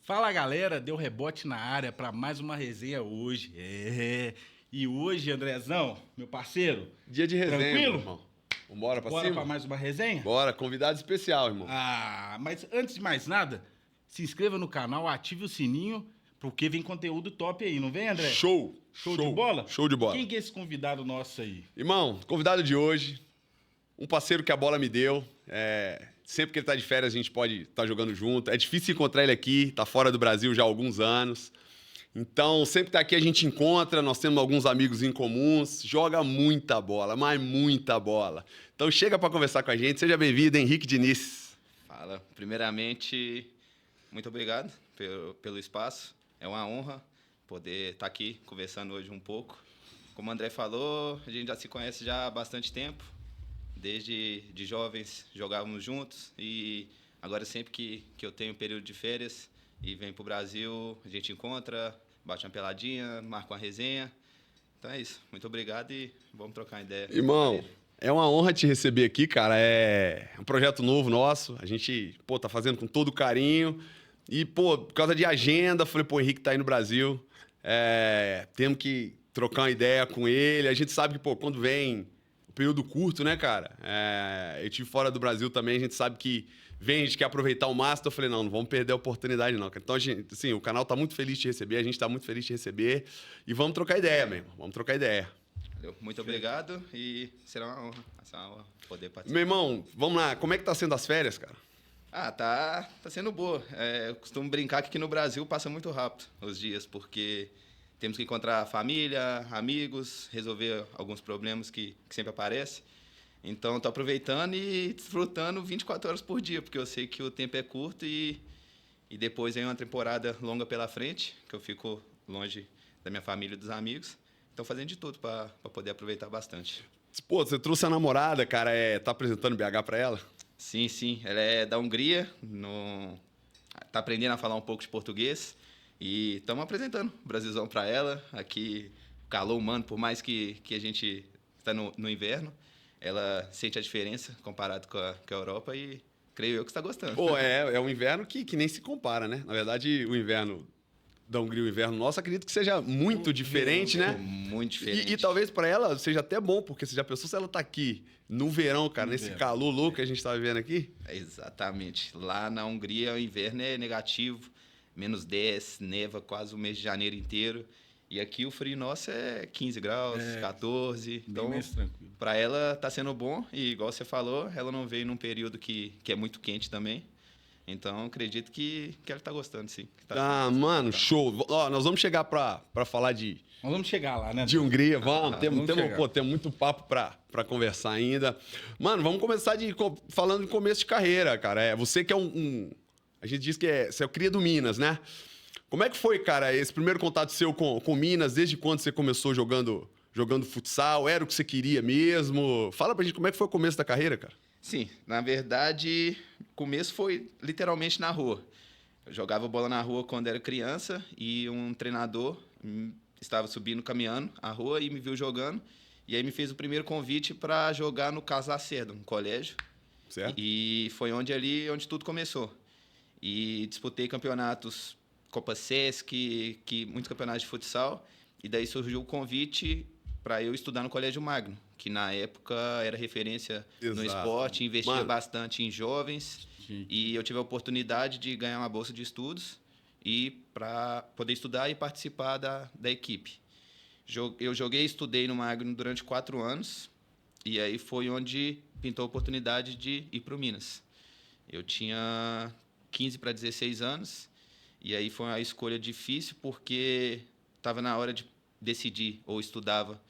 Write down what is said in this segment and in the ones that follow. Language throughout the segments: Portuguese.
Fala galera, deu rebote na área para mais uma resenha hoje. E hoje, Andrezão, meu parceiro, Dia de resenha, tranquilo? meu irmão. Vambora pra Bora cima? para mais uma resenha? Bora, convidado especial, irmão. Mas antes de mais nada, se inscreva no canal, ative o sininho, porque vem conteúdo top aí, não vem, André? Show! Show de bola? Show de bola. Quem que é esse convidado nosso aí? Irmão, convidado de hoje, um parceiro que a bola me deu. Sempre que ele tá de férias, a gente pode estar jogando junto. É difícil encontrar ele aqui, tá fora do Brasil já há alguns anos. Então, sempre que tá aqui a gente encontra, nós temos alguns amigos em comuns, joga muita bola, mas muita bola. Então chega para conversar com a gente, seja bem-vindo, Henrique Diniz. Fala. Primeiramente, muito obrigado pelo espaço. É uma honra poder estar aqui conversando hoje um pouco. Como o André falou, a gente já se conhece já há bastante tempo. Desde de jovens jogávamos juntos e agora sempre que eu tenho um período de férias e venho para o Brasil, a gente encontra, bate uma peladinha, marca uma resenha. Então é isso. Muito obrigado e vamos trocar ideia. Irmão, é uma honra te receber aqui, cara. É um projeto novo nosso. A gente, tá fazendo com todo carinho. E, por causa de agenda, falei, o Henrique tá aí no Brasil. Temos que trocar uma ideia com ele. A gente sabe que, quando vem o período curto, né, cara? Eu tive fora do Brasil também, a gente sabe que vem, a gente quer aproveitar o máximo. Eu falei, não vamos perder a oportunidade, não. Então, a gente, assim, o canal tá muito feliz de te receber, a gente tá muito feliz de te receber. E vamos trocar ideia, meu irmão. Vamos trocar ideia. Muito obrigado e será uma honra poder participar. Meu irmão, vamos lá. Como é que tá sendo as férias, cara? Tá sendo boa. Eu costumo brincar que aqui no Brasil passa muito rápido os dias, porque temos que encontrar família, amigos, resolver alguns problemas que sempre aparecem. Então, estou aproveitando e desfrutando 24 horas por dia, porque eu sei que o tempo é curto e depois vem uma temporada longa pela frente, que eu fico longe da minha família e dos amigos. Então, fazendo de tudo para poder aproveitar bastante. Você trouxe a namorada, cara, tá apresentando BH para ela? Sim. Ela é da Hungria, tá aprendendo a falar um pouco de português e estamos apresentando o Brasilzão para ela. Aqui, calor humano, por mais que a gente está no inverno, ela sente a diferença comparado com a Europa e creio eu que está gostando. É um inverno que nem se compara, né? Na verdade, o inverno da Hungria e o inverno nosso, acredito que seja muito diferente, né? Muito diferente. E talvez para ela seja até bom, porque você já pensou se ela tá aqui no verão, cara, nesse calor louco que a gente tá vivendo aqui? Exatamente. Lá na Hungria, o inverno é negativo, -10, neva quase o mês de janeiro inteiro. E aqui o frio nosso é 15 graus, 14. Então, para ela tá sendo bom. E igual você falou, ela não veio num período que é muito quente também. Então, acredito que ela tá gostando, sim. Mano, show. Nós vamos chegar para falar de... Nós vamos chegar lá, né? De Hungria, vamos. Temos muito papo para conversar ainda. Mano, vamos começar falando de começo de carreira, cara. Você que é a gente diz que você é o cria do Minas, né? Como é que foi, cara, esse primeiro contato seu com Minas? Desde quando você começou jogando futsal? Era o que você queria mesmo? Fala pra gente como é que foi o começo da carreira, cara. Sim, na verdade, o começo foi literalmente na rua. Eu jogava bola na rua quando era criança e um treinador estava subindo, caminhando a rua e me viu jogando. E aí me fez o primeiro convite para jogar no Carlos Lacerda, um colégio. Certo. E foi onde tudo começou. E disputei campeonatos Copa Sesc, muitos campeonatos de futsal. E daí surgiu o convite para eu estudar no Colégio Magno, que na época era referência no esporte, investia bastante em jovens. Sim. E eu tive a oportunidade de ganhar uma bolsa de estudos e para poder estudar e participar da equipe. Eu joguei e estudei no Magno durante 4 anos, e aí foi onde pintou a oportunidade de ir para o Minas. Eu tinha 15 para 16 anos, e aí foi uma escolha difícil, porque estava na hora de decidir, ou estudava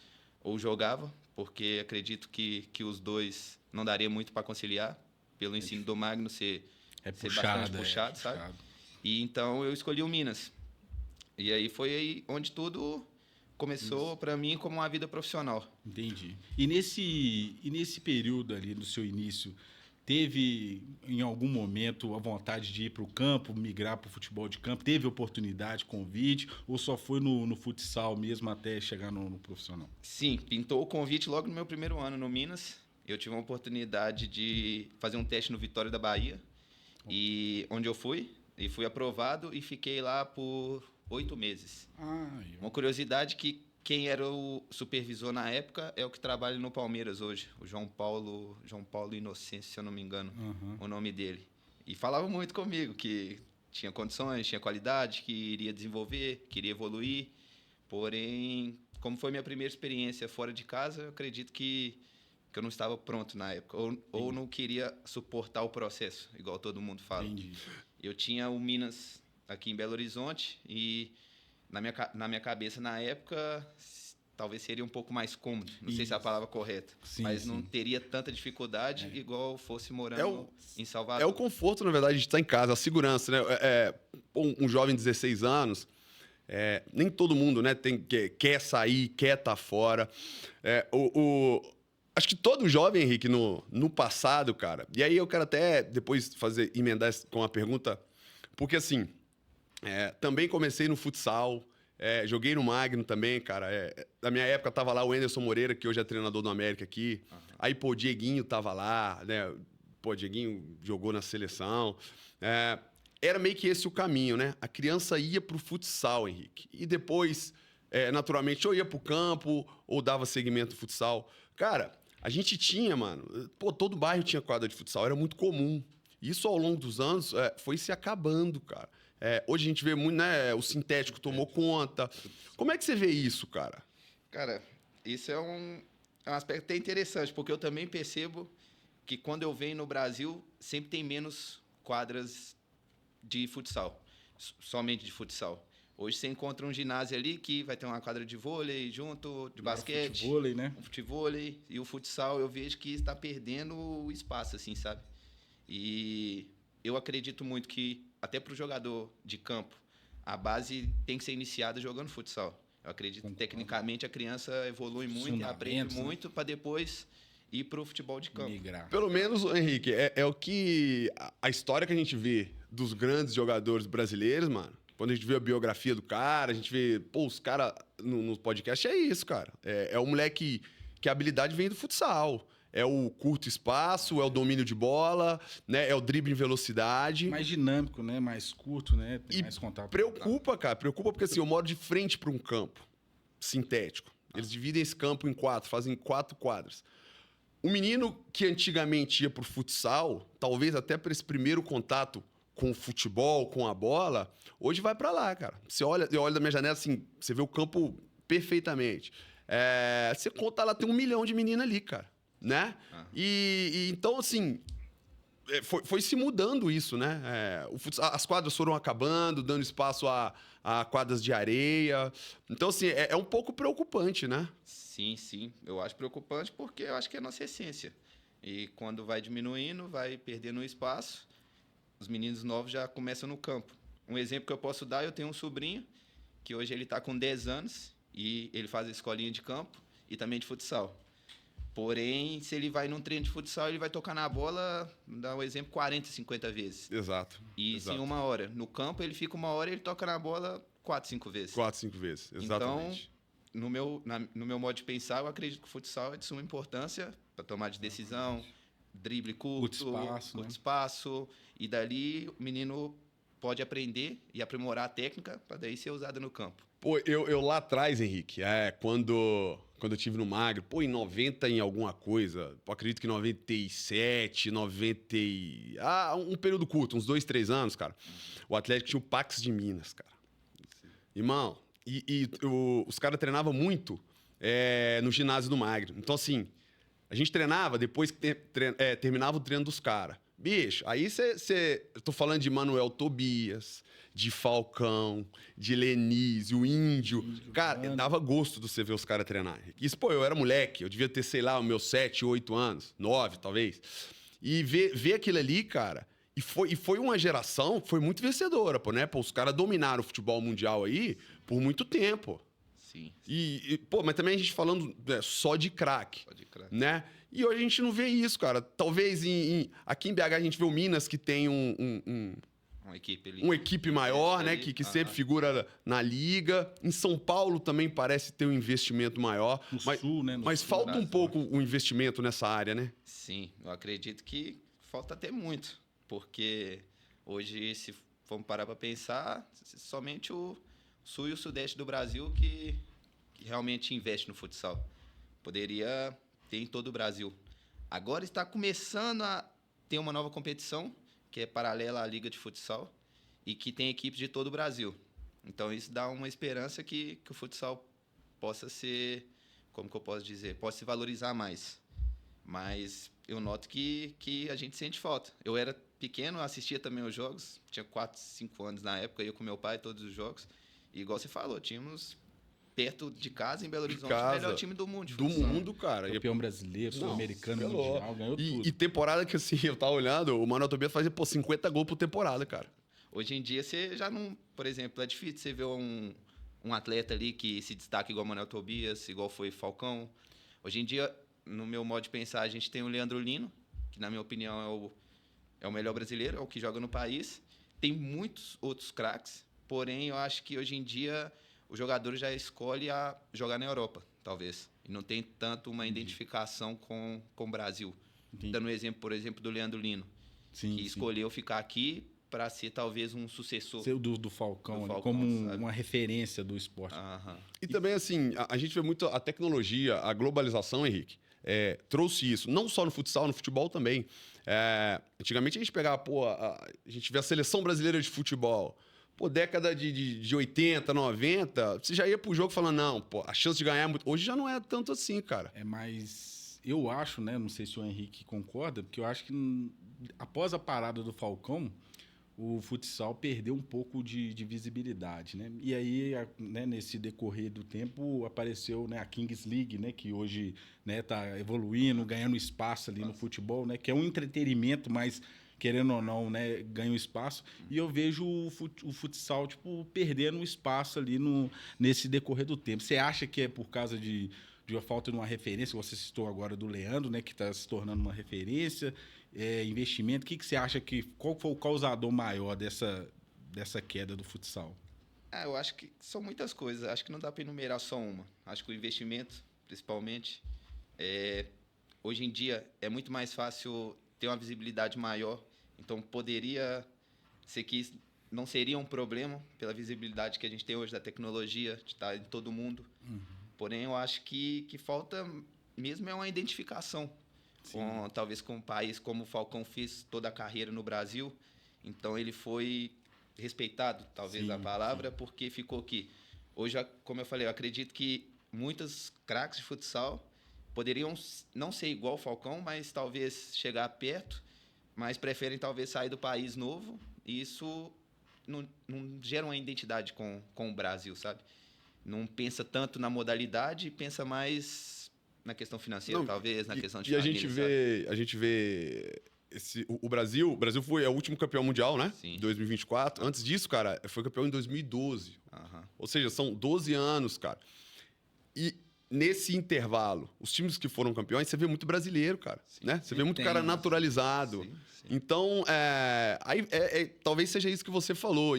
ou jogava, porque acredito que os dois não daria muito para conciliar, pelo ensino do Magno ser bastante puxado, sabe? E então eu escolhi o Minas. E aí foi aí onde tudo começou para mim como uma vida profissional. Entendi. E nesse período ali, no seu início, teve em algum momento a vontade de ir para o campo, migrar para o futebol de campo? Teve oportunidade, convite, ou só foi no futsal mesmo até chegar no profissional? Sim, pintou o convite logo no meu primeiro ano no Minas. Eu tive uma oportunidade de fazer um teste no Vitória da Bahia, e onde eu fui. E fui aprovado e fiquei lá por 8 meses. Ah, Uma curiosidade que quem era o supervisor na época é o que trabalha no Palmeiras hoje, o João Paulo Inocêncio, se eu não me engano, o nome dele. E falava muito comigo que tinha condições, tinha qualidade, que iria desenvolver, queria evoluir. Porém, como foi minha primeira experiência fora de casa, eu acredito que eu não estava pronto na época, ou não queria suportar o processo, igual todo mundo fala. entendi. Eu tinha o Minas aqui em Belo Horizonte e na minha cabeça, na época, talvez seria um pouco mais cômodo. Não sei se é a palavra correta, Sim, mas não sim. teria tanta dificuldade igual fosse É morando em É Salvador. o conforto, na verdade, de estar em casa, a segurança, né? Um jovem de 16 anos, nem todo mundo, né, quer sair, quer estar fora. Acho que todo jovem, Henrique, no passado, cara, e aí eu quero até depois emendar com uma pergunta, porque assim, também comecei no futsal, joguei no Magno também, cara. Na minha época tava lá o Anderson Moreira, que hoje é treinador do América aqui. Aí, pô, o Dieguinho tava lá, né? Pô, o Dieguinho jogou na seleção. Era meio que esse o caminho, né? A criança ia pro futsal, Henrique. E depois, naturalmente, ou ia pro campo, ou dava segmento no futsal. Cara, a gente tinha, mano... Pô, todo bairro tinha quadra de futsal, era muito comum. Isso, ao longo dos anos, foi se acabando, cara. Hoje a gente vê muito, né? O sintético tomou conta. Como é que você vê isso, cara? Cara, isso é um aspecto até interessante, porque eu também percebo que quando eu venho no Brasil, sempre tem menos quadras de futsal, somente de futsal. Hoje você encontra um ginásio ali que vai ter uma quadra de vôlei junto, de basquete, Futevôlei, né? um futevôlei, e o futsal eu vejo que está perdendo o espaço, assim, sabe? E eu acredito muito que, até para o jogador de campo, a base tem que ser iniciada jogando futsal. Eu acredito que, tecnicamente, a criança evolui muito e aprende Fundamentos, né? muito para depois ir para o futebol de campo. Migrar. Pelo menos, Henrique, é o que... A história que a gente vê dos grandes jogadores brasileiros, mano, quando a gente vê a biografia do cara, a gente vê... Pô, os caras no podcast é isso, cara. É o moleque que a habilidade vem do futsal. É o curto espaço, é o domínio de bola, né? É o drible em velocidade. Mais dinâmico, né? Mais curto, né? Tem E mais contato. preocupa, cara. Preocupa porque, assim, eu moro de frente para um campo sintético. Eles dividem esse campo em 4, fazem 4 quadras. O menino que antigamente ia pro futsal, talvez até para esse primeiro contato com o futebol, com a bola, hoje vai para lá, cara. Eu olho da minha janela, assim, você vê o campo perfeitamente. Você conta lá, tem 1 milhão de meninas ali, cara. Né? E então, assim, foi se mudando isso, né? As quadras foram acabando, dando espaço a quadras de areia. Então, assim, é um pouco preocupante, né? Sim, sim. Eu acho preocupante porque eu acho que é a nossa essência. E quando vai diminuindo, vai perdendo o espaço, os meninos novos já começam no campo. Um exemplo que eu posso dar, eu tenho um sobrinho, que hoje ele está com 10 anos, e ele faz a escolinha de campo e também de futsal. Porém, se ele vai num treino de futsal, ele vai tocar na bola, dá um exemplo, 40, 50 vezes. Exato. E exato. isso em 1 hora. No campo, ele fica 1 hora e ele toca na bola 4, 5 vezes. 4, 5 vezes, exatamente. Então, no meu modo de pensar, eu acredito que o futsal é de suma importância para tomar de decisão, drible curto, Curto espaço, espaço, e dali o menino pode aprender e aprimorar a técnica para daí ser usada no campo. Pô, eu lá atrás, Henrique, quando eu tive no Magro, pô, em 90 em alguma coisa, pô, acredito que 97, 90 um período curto, uns 2, 3 anos, cara, o Atlético tinha o Pax de Minas, cara. Irmão, os caras treinavam muito no ginásio do Magro. Então, assim, a gente treinava depois que terminava o treino dos caras. Bicho, aí eu tô falando de Manuel Tobias, de Falcão, de Lenise, o Índio. Cara, dava gosto de você ver os caras treinar. Isso, pô, eu era moleque, eu devia ter, sei lá, os meus 7, 8 anos, 9, talvez. E ver aquilo ali, cara, e foi uma geração que foi muito vencedora, pô, né? Pô, os caras dominaram o futebol mundial aí por muito tempo. Sim. Pô, mas também a gente falando só de craque, né? E hoje a gente não vê isso, cara. Talvez aqui em BH a gente vê o Minas, que tem uma equipe ali. uma equipe maior, né? Que sempre figura na liga. Em São Paulo também parece ter um investimento maior. No mas Sul, né? mas Sul, falta um pouco o investimento nessa área, né? Sim, eu acredito que falta até muito. Porque hoje, se vamos parar para pensar, somente o sul e o sudeste do Brasil que realmente investe no futsal. Poderia ter em todo o Brasil. Agora está começando a ter uma nova competição, que é paralela à Liga de Futsal, e que tem equipes de todo o Brasil. Então, isso dá uma esperança que o futsal possa ser, como que eu posso dizer, possa se valorizar mais. Mas eu noto que a gente sente falta. Eu era pequeno, assistia também os jogos, tinha 4, 5 anos na época, ia com meu pai todos os jogos. E igual você falou, tínhamos perto de casa, em Belo Horizonte, o melhor time do mundo de Do futsal. mundo, cara. Campeão brasileiro, sul-americano, Não, mundial, ganhou tudo. E temporada que, assim, eu tava olhando, o Manuel Tobias fazia, 50 gols por temporada, cara. Hoje em dia, você já não... Por exemplo, é difícil você ver um atleta ali que se destaca igual o Manuel Tobias, igual foi Falcão. Hoje em dia, no meu modo de pensar, a gente tem o Leandro Lino, que, na minha opinião, é o melhor brasileiro, é o que joga no país. Tem muitos outros craques, porém, eu acho que hoje em dia o jogador já escolhe a jogar na Europa, talvez. E não tem tanto uma identificação com o Brasil. Entendi. Dando um exemplo, por exemplo, do Leandro Lino, Sim, que escolheu ficar aqui para ser talvez um sucessor. Ser do Falcão, Do ali, Falcão, como sabe? uma referência do esporte. Aham. E também, assim, a gente vê muito a tecnologia, a globalização, Henrique, trouxe isso, não só no futsal, no futebol também. Antigamente a gente pegava, a gente vê a seleção brasileira de futebol, década de 80, 90, você já ia pro jogo falando, não, a chance de ganhar é muito... Hoje já não é tanto assim, cara. É mais... Eu acho, né? Não sei se o Henrique concorda, porque eu acho que após a parada do Falcão, o futsal perdeu um pouco de visibilidade, né? E aí, né, nesse decorrer do tempo, apareceu, né, a Kings League, né, que hoje, né, tá evoluindo, ganhando espaço ali no futebol, né, que é um entretenimento, mas querendo ou não, né, ganha um espaço. E eu vejo o futsal, tipo, perdendo espaço ali nesse decorrer do tempo. Você acha que é por causa de uma falta de uma referência? Você citou agora do Leandro, né, que está se tornando uma referência, investimento. O que você acha qual foi o causador maior dessa queda do futsal? Eu acho que são muitas coisas. Acho que não dá para enumerar só uma. Acho que o investimento, principalmente, hoje em dia é muito mais fácil ter uma visibilidade maior. Então, poderia ser que isso não seria um problema pela visibilidade que a gente tem hoje da tecnologia, de estar em todo mundo. Uhum. Porém, eu acho que falta mesmo é uma identificação. Talvez com um país como o Falcão fez toda a carreira no Brasil. Então, ele foi respeitado, talvez a palavra, porque ficou aqui. Hoje, como eu falei, eu acredito que muitos craques de futsal poderiam não ser igual ao Falcão, mas talvez chegar perto, mas preferem talvez sair do país novo, e isso não gera uma identidade com o Brasil, sabe? Não pensa tanto na modalidade, pensa mais na questão financeira, talvez, na questão de família, a gente vê o Brasil foi o último campeão mundial, né? Sim. 2024. Antes disso, cara, foi campeão em 2012. Uhum. Ou seja, são 12 anos, cara. E nesse intervalo, os times que foram campeões, você vê muito brasileiro, cara. Né? Você vê muito cara naturalizado. Sim. Então, talvez seja isso que você falou.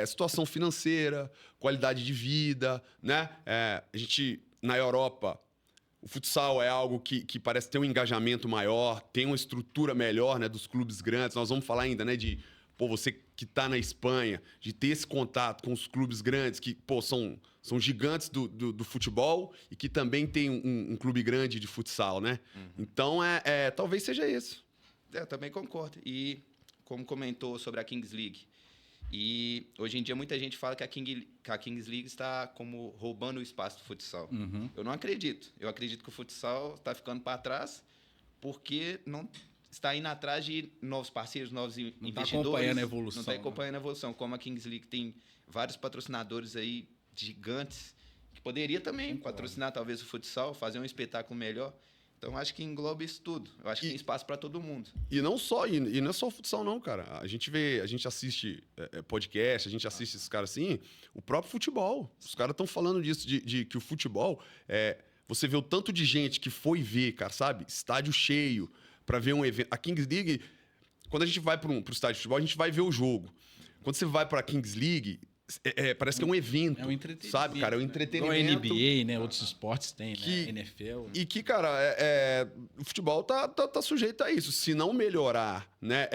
Situação financeira, qualidade de vida, né? A gente, na Europa, o futsal é algo que parece ter um engajamento maior, tem uma estrutura melhor, né, dos clubes grandes. Nós vamos falar ainda, né, de você que está na Espanha, de ter esse contato com os clubes grandes que são gigantes do futebol e que também tem um clube grande de futsal, né? Uhum. Então, talvez seja isso. Eu também concordo. E como comentou sobre a Kings League, e hoje em dia muita gente fala que a Kings League está como roubando o espaço do futsal. Uhum. Eu não acredito. Eu acredito que o futsal está ficando para trás porque não está indo atrás de novos parceiros, novos investidores. Não está acompanhando a evolução. Não está acompanhando a evolução. Como a Kings League tem vários patrocinadores aí gigantes que poderia também patrocinar talvez o futsal, fazer um espetáculo melhor. Então, acho que engloba isso tudo. Eu acho que tem espaço para todo mundo. E não é só o futsal, não, cara. A gente assiste podcast, a gente assiste esses caras assim, o próprio futebol. Os caras estão falando disso, de que o futebol, você vê o tanto de gente que foi ver, cara, sabe? Estádio cheio, para ver um evento. A Kings League, quando a gente vai para o estádio de futebol, a gente vai ver o jogo. Quando você vai para a Kings League, Parece que é um evento. É um entretenimento. Sabe, cara? É um Igual entretenimento. a NBA, né? Outros esportes têm, Que- né? NFL. E que, cara, o futebol tá sujeito a isso. Se não melhorar, né,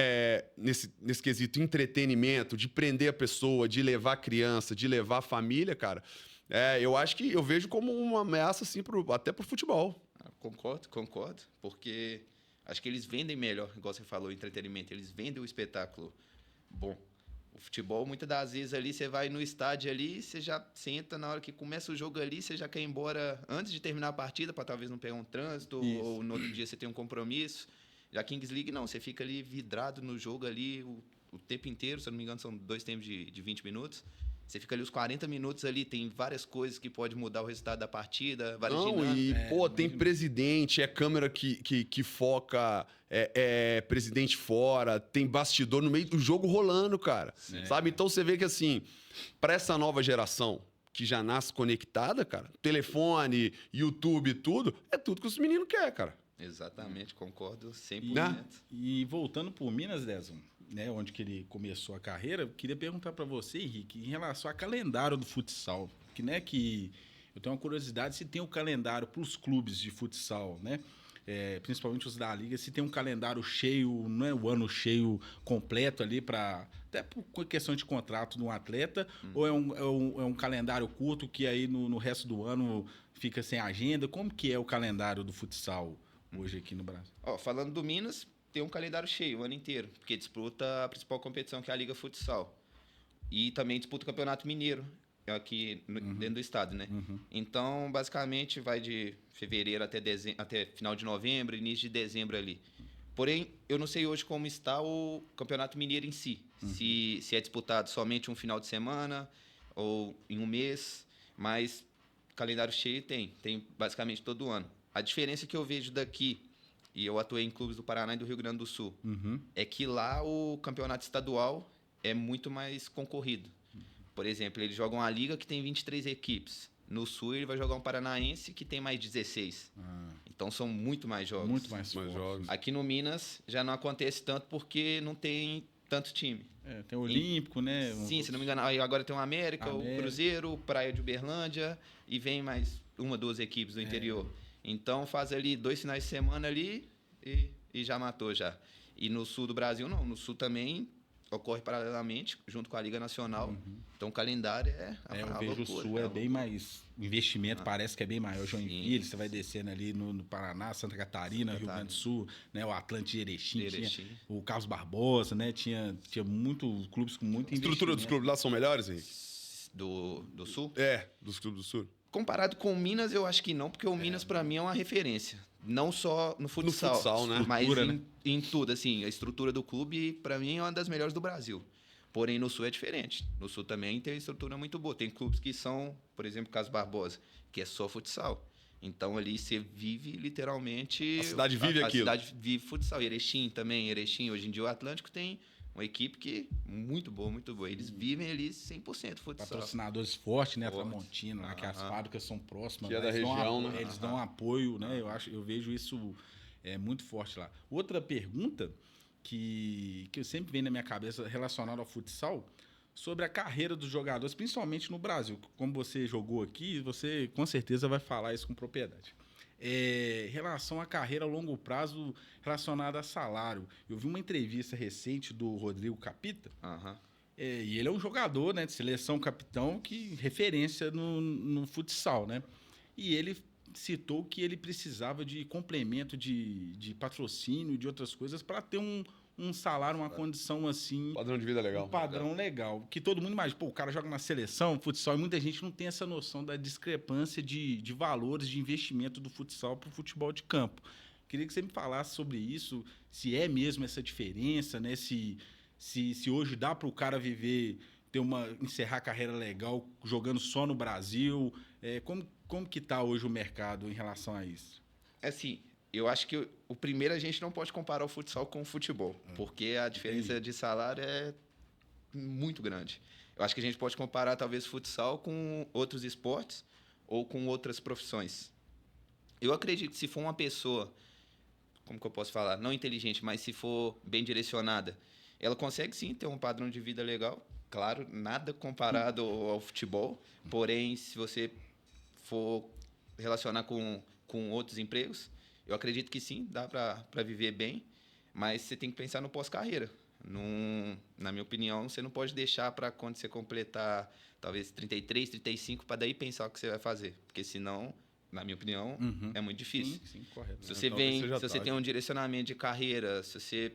nesse quesito entretenimento, de prender a pessoa, de levar a criança, de levar a família, cara, eu vejo como uma ameaça, assim, até pro futebol. Concordo, porque acho que eles vendem melhor, igual você falou, o entretenimento, eles vendem o espetáculo bom. O futebol, muitas das vezes ali, você vai no estádio ali, você já senta, na hora que começa o jogo ali, você já quer ir embora antes de terminar a partida, para talvez não pegar um trânsito, Isso. ou no outro dia você tem um compromisso. Já Kings League, não, você fica ali vidrado no jogo ali o tempo inteiro, se eu não me engano, são 2 tempos de 20 minutos. Você fica ali os 40 minutos ali, tem várias coisas que pode mudar o resultado da partida, várias Não, dinâmicas. tem presidente, câmera que foca, presidente fora, tem bastidor no meio do jogo rolando, cara. Sabe? Então você vê que, assim, para essa nova geração que já nasce conectada, cara, telefone, YouTube, tudo, é tudo que os meninos querem, cara. Exatamente, concordo 100%. Né? E voltando por Minas, Dezão, né, onde que ele começou a carreira, eu queria perguntar para você, Henrique, em relação ao calendário do futsal, que eu tenho uma curiosidade se tem um calendário para os clubes de futsal, né? Principalmente os da liga, se tem um calendário cheio, não é o ano cheio completo ali até por questão de contrato de um atleta, ou é um calendário curto que aí no resto do ano fica sem agenda? Como que é o calendário do futsal hoje aqui no Brasil? Ó, falando do Minas, tem um calendário cheio o ano inteiro, porque disputa a principal competição, que é a Liga Futsal. E também disputa o Campeonato Mineiro, aqui dentro do estado, né? Então, basicamente, vai de fevereiro até final de novembro, início de dezembro ali. Porém, eu não sei hoje como está o Campeonato Mineiro em si. Se é disputado somente um final de semana ou em um mês, mas calendário cheio tem basicamente todo ano. A diferença que eu vejo daqui, e eu atuei em clubes do Paraná e do Rio Grande do Sul, é que lá o campeonato estadual é muito mais concorrido. Por exemplo, eles jogam a liga que tem 23 equipes. No Sul, ele vai jogar um Paranaense que tem mais 16. Então, são muito mais jogos. Muito mais forte. jogos. Aqui no Minas, já não acontece tanto porque não tem tanto time. Tem o Olímpico, né? Sim, se não me engano, aí agora tem o América, o Cruzeiro, Praia de Uberlândia e vem mais 1, 2 equipes do interior. Então, faz ali 2 finais de semana ali e já matou já. E no Sul do Brasil, não. No Sul também ocorre paralelamente, junto com a Liga Nacional. Então, o calendário eu vejo loucura, o Sul bem mais... O investimento parece que é bem maior. Joinville, você vai descendo ali no Paraná, Santa Catarina, Rio Grande do Sul, né? O Atlântico de Erechim, tinha o Carlos Barbosa, né? Tinha muitos clubes com muito A estrutura dos clubes lá são melhores, Henrique? Do Sul? Dos clubes do Sul. Comparado com o Minas, eu acho que não, porque o Minas, para mim, é uma referência. Não só no futsal, né? Mas em tudo. Assim, a estrutura do clube, para mim, é uma das melhores do Brasil. Porém, no Sul é diferente. No Sul também tem uma estrutura muito boa. Tem clubes que são, por exemplo, Carlos Barbosa, que é só futsal. Então, ali você vive literalmente... A cidade vive aquilo. A cidade vive futsal. Erechim também. Erechim, hoje em dia, o Atlântico tem uma equipe que muito boa. Eles vivem ali 100% futsal. Patrocinadores fortes, né? A Forte. Tramontina, lá, que as fábricas são próximas. Que é da eles dão região, né? Eles dão apoio, né? Eu vejo isso muito forte lá. Outra pergunta que eu sempre venho na minha cabeça relacionada ao futsal, sobre a carreira dos jogadores, principalmente no Brasil. Como você jogou aqui, você com certeza vai falar isso com propriedade. Em relação à carreira a longo prazo relacionada a salário. Eu vi uma entrevista recente do Rodrigo Capita, e ele é um jogador, né, de seleção, capitão, que referência no futsal, né? E ele citou que ele precisava de complemento de patrocínio e de outras coisas para ter um salário, uma condição assim... Padrão de vida legal. Um padrão legal. Que todo mundo imagina, o cara joga na seleção, futsal, e muita gente não tem essa noção da discrepância de valores de investimento do futsal para o futebol de campo. Queria que você me falasse sobre isso, se é mesmo essa diferença, né? Se hoje dá para o cara viver, encerrar a carreira legal jogando só no Brasil. Como que está hoje o mercado em relação a isso? Assim, eu acho que o primeiro a gente não pode comparar o futsal com o futebol, porque a diferença de salário é muito grande. Eu acho que a gente pode comparar talvez o futsal com outros esportes ou com outras profissões. Eu acredito que se for uma pessoa, como que eu posso falar, não inteligente, mas se for bem direcionada, ela consegue sim ter um padrão de vida legal, Claro, nada comparado ao futebol, porém, se você for relacionar com outros empregos, eu acredito que sim, dá para viver bem, mas você tem que pensar no pós-carreira. Na minha opinião, você não pode deixar para quando você completar talvez 33, 35, para daí pensar o que você vai fazer, porque senão, na minha opinião, é muito difícil. Sim, correto. Se você se você tem um direcionamento de carreira, se você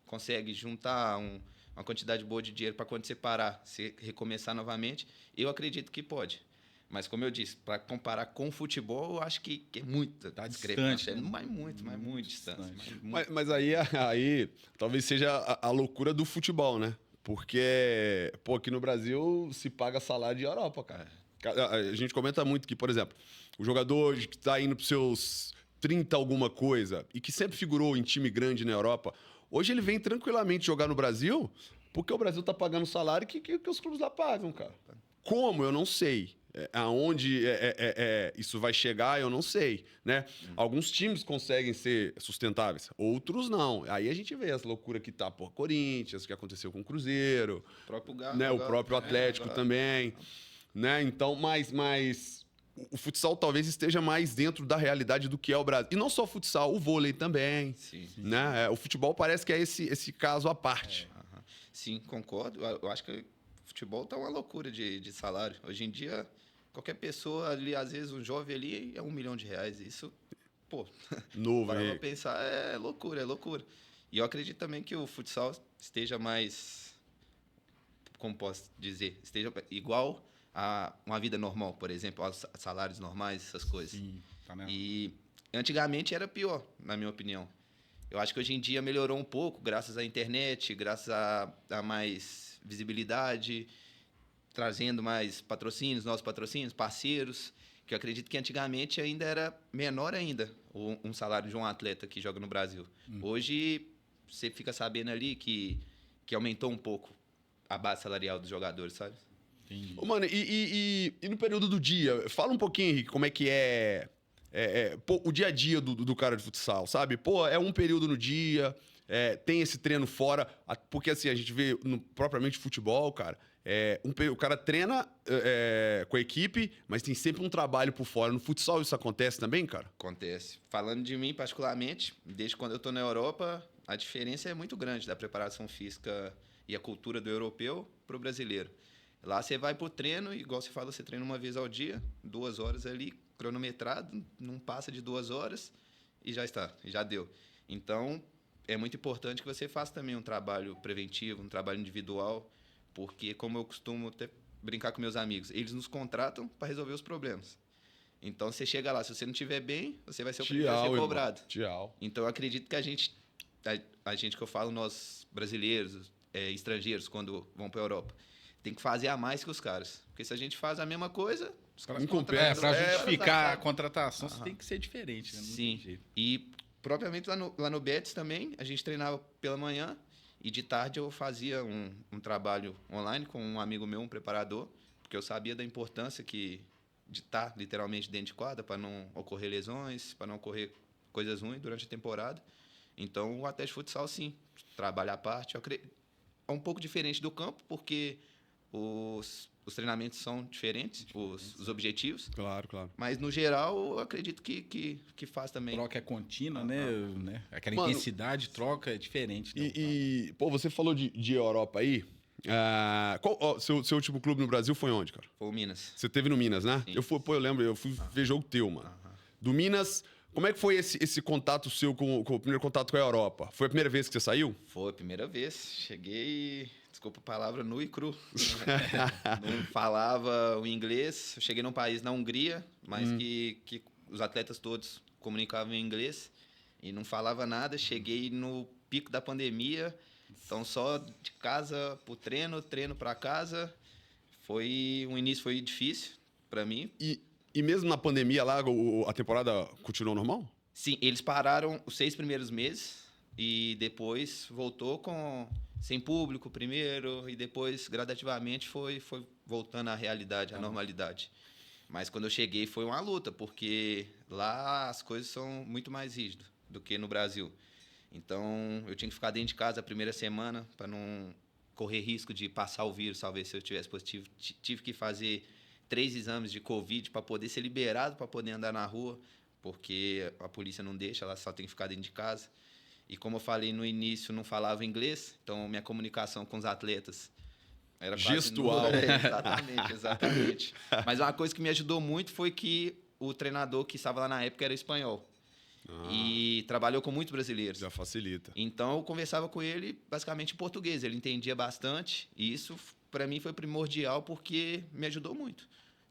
consegue juntar uma quantidade boa de dinheiro para quando você parar, você recomeçar novamente, eu acredito que pode. Mas, como eu disse, para comparar com o futebol, eu acho que é muita discrepância. Distante, né? Mas muito distante. Mas aí talvez seja a loucura do futebol, né? Porque, pô, aqui no Brasil se paga salário de Europa, cara. A gente comenta muito que, por exemplo, o jogador que tá indo pros seus 30 alguma coisa e que sempre figurou em time grande na Europa, hoje ele vem tranquilamente jogar no Brasil porque o Brasil tá pagando o salário que os clubes lá pagam, cara. Como? Eu não sei. Aonde isso vai chegar, eu não sei, né? Alguns times conseguem ser sustentáveis, outros não. Aí a gente vê essa loucura que tá, pô, Corinthians, que aconteceu com o Cruzeiro, O próprio né? O próprio Atlético também, né? Então, mas o futsal talvez esteja mais dentro da realidade do que é o Brasil. E não só o futsal, o vôlei também, Sim. né? O futebol parece que é esse caso à parte. Sim, concordo. Eu acho que o futebol tá uma loucura de salário. Hoje em dia, qualquer pessoa ali, às vezes um jovem ali, é R$1 milhão. Isso, pô, Novo, para aí. pensar, é loucura, é loucura. E eu acredito também que o futsal esteja mais, como posso dizer, esteja igual a uma vida normal, por exemplo, aos salários normais, essas coisas. Sim, tá, né? E antigamente era pior, na minha opinião. Eu acho que hoje em dia melhorou um pouco, graças à internet, graças a mais visibilidade, trazendo mais patrocínios, novos patrocínios, parceiros, que eu acredito que antigamente ainda era menor ainda um salário de um atleta que joga no Brasil. Hoje, você fica sabendo ali que aumentou um pouco a base salarial dos jogadores, sabe? Entendi. Ô, mano, e no período do dia, fala um pouquinho, Henrique, como é que pô, o dia a dia do cara de futsal, sabe? Pô, é um período no dia, tem esse treino fora, porque assim, a gente vê propriamente futebol, cara, o cara treina com a equipe, mas tem sempre um trabalho por fora. No futsal isso acontece também, cara? Acontece. Falando de mim particularmente, desde quando eu estou na Europa, a diferença é muito grande da preparação física e a cultura do europeu para o brasileiro. Lá você vai para o treino, igual você fala, você treina uma vez ao dia, 2 horas ali, cronometrado, não passa de 2 horas e já está, já deu. Então, é muito importante que você faça também um trabalho preventivo, um trabalho individual, porque, como eu costumo até brincar com meus amigos, eles nos contratam para resolver os problemas. Então, você chega lá, se você não estiver bem, você vai ser o primeiro a ser cobrado. Tchau. Então, eu acredito que a gente que eu falo, nós brasileiros, estrangeiros, quando vão para a Europa, tem que fazer a mais que os caras. Porque se a gente faz a mesma coisa, os caras compensa. Para justificar a contratação, você tem que ser diferente, né? Não Sim. tem jeito. E propriamente lá no Betis também, a gente treinava pela manhã e de tarde eu fazia um trabalho online com um amigo meu, um preparador, porque eu sabia da importância de estar literalmente dentro de quadra para não ocorrer lesões, para não ocorrer coisas ruins durante a temporada. Então, o Atlético Futsal, sim, trabalha à parte. É um pouco diferente do campo, porque os treinamentos são diferentes, os objetivos. Claro, claro. Mas, no geral, eu acredito que faz também. Troca é contínua, né? Aquela Mano, intensidade, troca é diferente. Né? Pô, você falou de Europa aí. Seu último clube no Brasil foi onde, cara? Foi o Minas. Você teve no Minas, né? Sim. Eu lembro, eu fui ver jogo teu, mano. Do Minas, como é que foi esse contato seu com o primeiro contato com a Europa? Foi a primeira vez que você saiu? Foi a primeira vez. Cheguei, desculpa a palavra, nu e cru. Não falava o inglês. Eu cheguei num país na Hungria, mas que os atletas todos comunicavam em inglês e não falava nada. Cheguei no pico da pandemia, então só de casa pro treino para casa. O início foi difícil para mim. E mesmo na pandemia lá, a temporada continuou normal? Sim, eles pararam os 6 primeiros meses e depois voltou sem público primeiro e depois gradativamente foi voltando à realidade, à normalidade. Mas quando eu cheguei foi uma luta, porque lá as coisas são muito mais rígidas do que no Brasil. Então eu tinha que ficar dentro de casa a primeira semana para não correr risco de passar o vírus, talvez se eu tivesse positivo. Tive que fazer 3 exames de Covid para poder ser liberado, para poder andar na rua, porque a polícia não deixa, ela só tem que ficar dentro de casa. E como eu falei no início, não falava inglês, então minha comunicação com os atletas era quase gestual. nula. Exatamente, exatamente. Mas uma coisa que me ajudou muito foi que o treinador que estava lá na época era espanhol. E trabalhou com muitos brasileiros. Já facilita. Então eu conversava com ele basicamente em português. Ele entendia bastante. E isso, para mim, foi primordial porque me ajudou muito.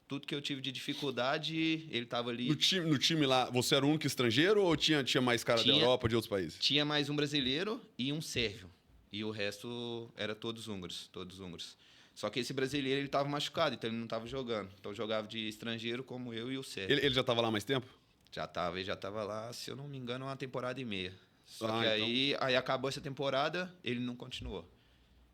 Tudo que eu tive de dificuldade, ele estava ali. No time lá, você era o único estrangeiro ou tinha mais cara da Europa, de outros países? Tinha mais um brasileiro e um sérvio. E o resto era todos húngaros, todos húngaros. Só que esse brasileiro, ele estava machucado, então ele não estava jogando. Então eu jogava de estrangeiro como eu e o sérvio. Ele já estava lá há mais tempo? Ele já estava lá, se eu não me engano, uma temporada e meia. Só que então... aí acabou essa temporada, ele não continuou.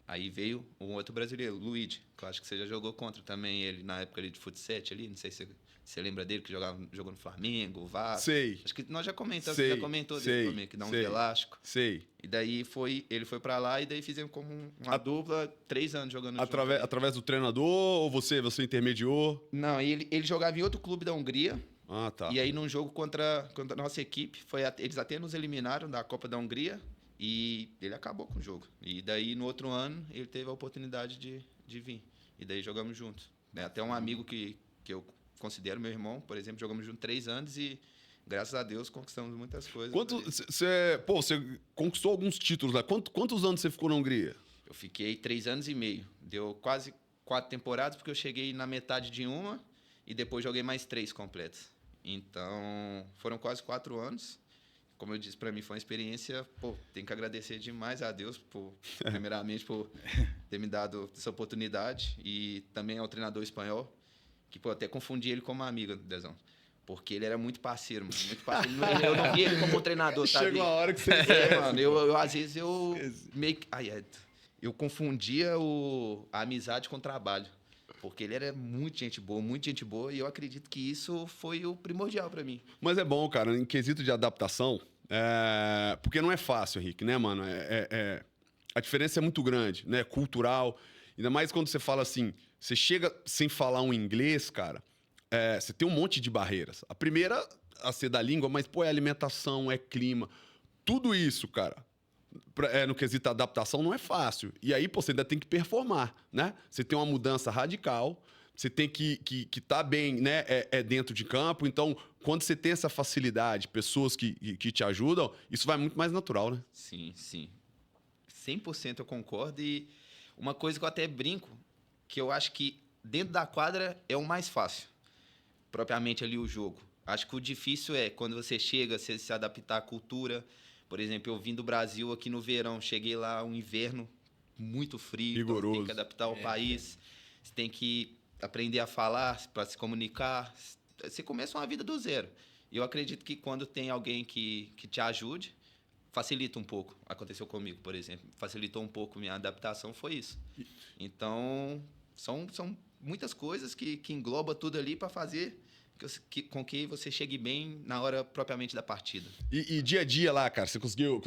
Aí veio um outro brasileiro, o Luigi, que eu acho que você já jogou contra também, ele na época ali de futsal ali, não sei se você lembra dele, que jogou no Flamengo, Vasco. Sei. Acho que nós já comentamos, sei, você já comentou sei, dele comigo, que dá uns sei, elásticos. Sei. E daí ele foi pra lá e daí fizemos como uma dupla, 3 anos jogando junto. Através do treinador ou você intermediou? Não, ele jogava em outro clube da Hungria. Ah, tá. E aí, num jogo contra a nossa equipe, eles até nos eliminaram da Copa da Hungria e ele acabou com o jogo. E daí, no outro ano, ele teve a oportunidade de vir. E daí, jogamos juntos. Até um amigo que eu considero meu irmão, por exemplo, jogamos juntos 3 anos e, graças a Deus, conquistamos muitas coisas. Você conquistou alguns títulos lá. Quantos anos você ficou na Hungria? Eu fiquei 3 anos e meio. Deu quase 4 temporadas, porque eu cheguei na metade de uma e depois joguei mais 3 completas. Então, foram quase 4 anos. Como eu disse, para mim foi uma experiência, tenho que agradecer demais a Deus, primeiramente, por ter me dado essa oportunidade e também ao treinador espanhol, que até confundi ele como amigo, Dezão, porque ele era muito parceiro, mano, muito parceiro. Eu não via ele como um treinador, sabe? Chegou a hora que você... mano, às vezes eu meio que... eu confundia a amizade com o trabalho. Porque ele era muito gente boa, e eu acredito que isso foi o primordial para mim. Mas é bom, cara, em quesito de adaptação, porque não é fácil, Henrique, né, mano? A diferença é muito grande, né? Cultural. Ainda mais quando você fala assim, você chega sem falar um inglês, cara, você tem um monte de barreiras. A primeira a ser da língua, mas, é alimentação, é clima. Tudo isso, cara, no quesito adaptação, não é fácil. E aí, você ainda tem que performar, né? Você tem uma mudança radical, você tem que tá bem, né? Dentro de campo. Então, quando você tem essa facilidade, pessoas que te ajudam, isso vai muito mais natural, né? Sim, sim. 100% eu concordo. E uma coisa que eu até brinco, que eu acho que dentro da quadra é o mais fácil. Propriamente ali o jogo. Acho que o difícil é quando você chega, você se adaptar à cultura. Por exemplo, eu vim do Brasil aqui no verão, cheguei lá um inverno muito frio, rigoroso. Então tem que adaptar ao país, você tem que aprender a falar para se comunicar, você começa uma vida do zero. E eu acredito que quando tem alguém que te ajude, facilita um pouco. Aconteceu comigo, por exemplo, facilitou um pouco minha adaptação, foi isso. Então, são muitas coisas que engloba tudo ali para fazer com que você chegue bem na hora propriamente da partida. E dia a dia lá, cara, você conseguiu...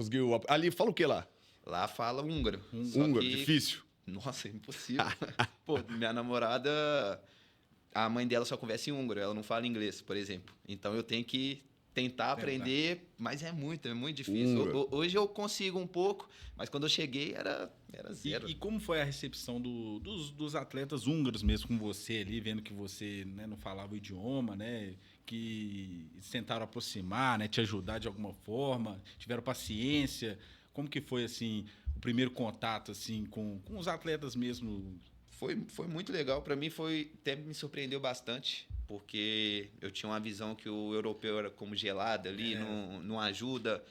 Ali, fala o que lá? Lá fala húngaro. Húngaro, difícil? Nossa, é impossível. Minha namorada, a mãe dela só conversa em húngaro, ela não fala inglês, por exemplo. Então eu tenho que tentar aprender, mas é muito difícil. Hoje eu consigo um pouco, mas quando eu cheguei era zero. E como foi a recepção dos atletas húngaros mesmo com você ali, vendo que você, né, não falava o idioma, né, que tentaram aproximar, né, te ajudar de alguma forma, tiveram paciência? Como que foi assim o primeiro contato assim com os atletas mesmo? Foi muito legal. Para mim até me surpreendeu bastante, porque eu tinha uma visão que o europeu era como gelado ali, não ajuda.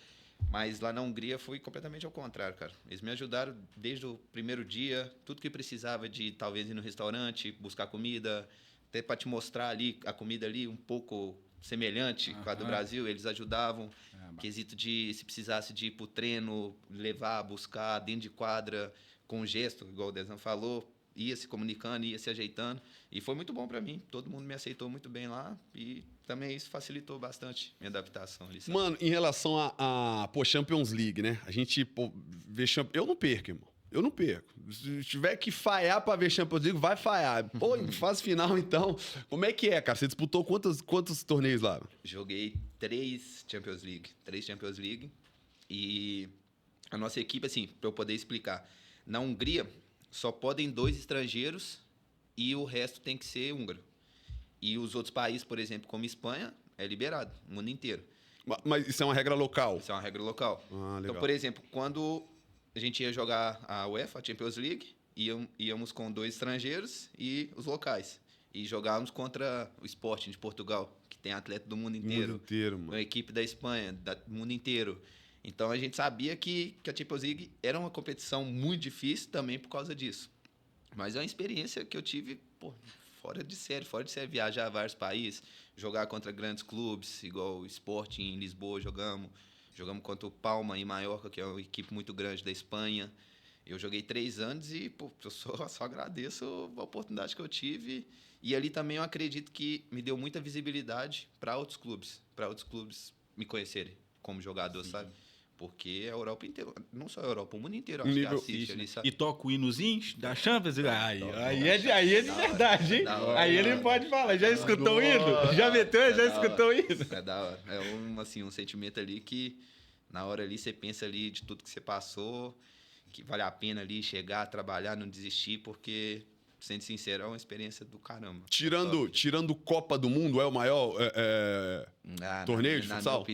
Mas lá na Hungria foi completamente ao contrário, cara. Eles me ajudaram desde o primeiro dia, tudo que precisava de talvez ir no restaurante, buscar comida, até para te mostrar ali a comida ali um pouco semelhante com a do Brasil, eles ajudavam. Quesito de, se precisasse de ir pro treino, levar, buscar dentro de quadra, com gesto, igual o Dezão falou, ia se comunicando, ia se ajeitando. E foi muito bom para mim. Todo mundo me aceitou muito bem lá e também isso facilitou bastante minha adaptação ali. Sabe? Mano, em relação a Champions League, né? A gente vê eu não perco, irmão. eu não perco. Se tiver que falhar pra ver Champions League, vai falhar. Pô, em fase final, então, como é que é, cara? Você disputou quantos torneios lá? Joguei 3 Champions League. E a nossa equipe, assim, para eu poder explicar, na Hungria só podem 2 estrangeiros e o resto tem que ser húngaro. E os outros países, por exemplo, como Espanha, é liberado, o mundo inteiro. Mas isso é uma regra local? Isso é uma regra local. Ah, legal. Então, por exemplo, quando a gente ia jogar a UEFA, a Champions League, íamos com 2 estrangeiros e os locais. E jogávamos contra o Sporting de Portugal, que tem atleta do mundo inteiro. Mundo inteiro, mano. A equipe da Espanha, do mundo inteiro. Então, a gente sabia que a Champions League era uma competição muito difícil também por causa disso. Mas é uma experiência que eu tive, pô, fora de série, viajar a vários países, jogar contra grandes clubes, igual o Sporting em Lisboa jogamos contra o Palma em Maiorca, que é uma equipe muito grande da Espanha. Eu joguei 3 anos e, pô, eu só agradeço a oportunidade que eu tive. E ali também eu acredito que me deu muita visibilidade para outros clubes me conhecerem como jogador, sabe? Porque a Europa inteira, não só a Europa, o mundo inteiro acho que assiste ali, sabe? E toca o hinozinho da Champions? Aí é de verdade, hein? Aí ele pode falar. Já escutou o hino? Já meteu? Já escutou o hino? É da hora. É um sentimento ali que na hora ali você pensa ali de tudo que você passou, que vale a pena ali chegar, trabalhar, não desistir, porque, sendo sincero, é uma experiência do caramba. Tirando Copa do Mundo, é o maior torneio de futsal?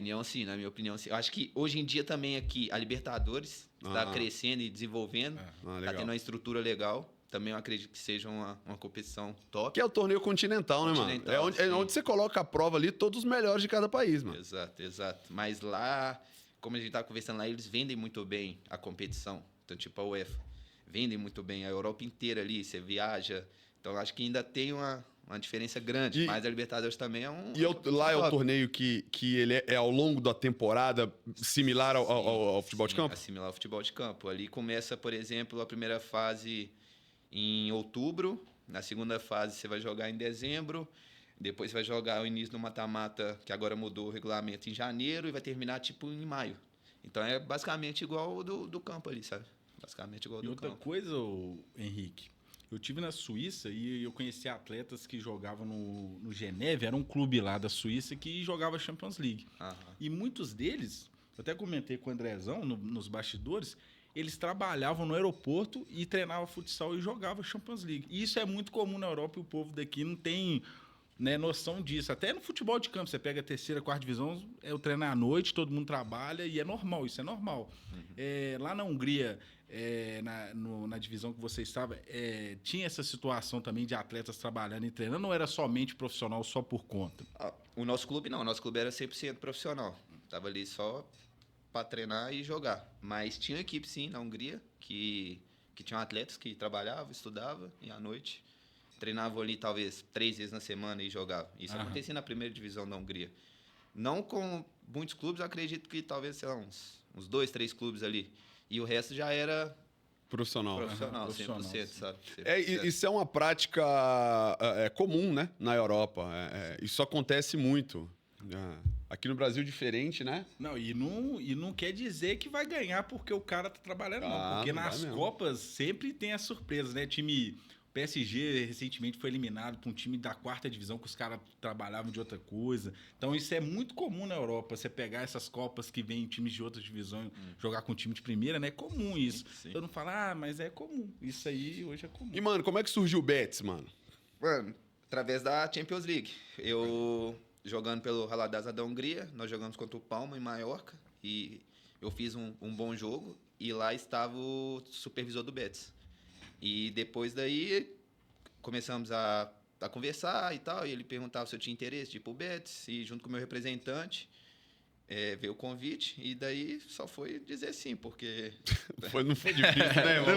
Na minha opinião, sim. Eu acho que hoje em dia também aqui a Libertadores está crescendo e desenvolvendo, está tendo uma estrutura legal. Também eu acredito que seja uma competição top. Que é o torneio continental, né, mano? É onde você coloca a prova ali, todos os melhores de cada país, mano. Exato. Mas lá, como a gente estava conversando lá, eles vendem muito bem a competição. Então, tipo a UEFA, vendem muito bem a Europa inteira ali, você viaja. Então, acho que ainda tem uma diferença grande. Mas a Libertadores também é um... E lá é o torneio que ele é ao longo da temporada similar ao futebol de campo? É similar ao futebol de campo. Ali começa, por exemplo, a primeira fase em outubro. Na segunda fase você vai jogar em dezembro. Depois você vai jogar o início do mata-mata, que agora mudou o regulamento, em janeiro. E vai terminar, tipo, em maio. Então, é basicamente igual o do campo ali, sabe? Basicamente igual ao do campo. E outra coisa, Henrique, eu tive na Suíça e eu conheci atletas que jogavam no Geneve, era um clube lá da Suíça que jogava Champions League. E muitos deles, eu até comentei com o Andrezão nos bastidores, eles trabalhavam no aeroporto e treinavam futsal e jogavam Champions League. E isso é muito comum na Europa e o povo daqui não tem, né, noção disso. Até no futebol de campo, você pega a 3ª, 4ª divisão, o treino à noite, todo mundo trabalha e é normal, isso é normal. Lá na Hungria, na divisão que você estava, tinha essa situação também de atletas trabalhando e treinando, ou era somente profissional só por conta? O nosso clube não, o nosso clube era 100% profissional. Tava ali só para treinar e jogar. Mas tinha equipe, sim, na Hungria, que tinham atletas que trabalhavam, estudavam e à noite treinavam ali talvez 3 vezes na semana e jogavam. Isso acontecia na primeira divisão da Hungria. Não com muitos clubes, eu acredito que talvez, sei lá, uns 2, 3 clubes ali. E o resto já era profissional, 100%, sabe? 100%. Isso é uma prática comum, né? Na Europa. Isso acontece muito. Aqui no Brasil, diferente, né? Não, e não quer dizer que vai ganhar porque o cara tá trabalhando, não. Porque nas Copas sempre tem as surpresas, né? PSG recentemente foi eliminado por um time da 4ª divisão que os caras trabalhavam de outra coisa. Então isso é muito comum na Europa. Você pegar essas Copas que vêm times de outras divisões jogar com time de primeira, né? É comum isso. Todo mundo fala, mas é comum. Isso aí hoje é comum. E, mano, como é que surgiu o Betis, mano? Mano, através da Champions League. Eu jogando pelo Haladaza da Hungria, nós jogamos contra o Palma em Maiorca e eu fiz um bom jogo e lá estava o supervisor do Betis. E depois daí começamos a conversar e tal, e ele perguntava se eu tinha interesse de ir pro Betis, e junto com o meu representante veio o convite, e daí só foi dizer sim, porque... Não foi difícil, né, irmão?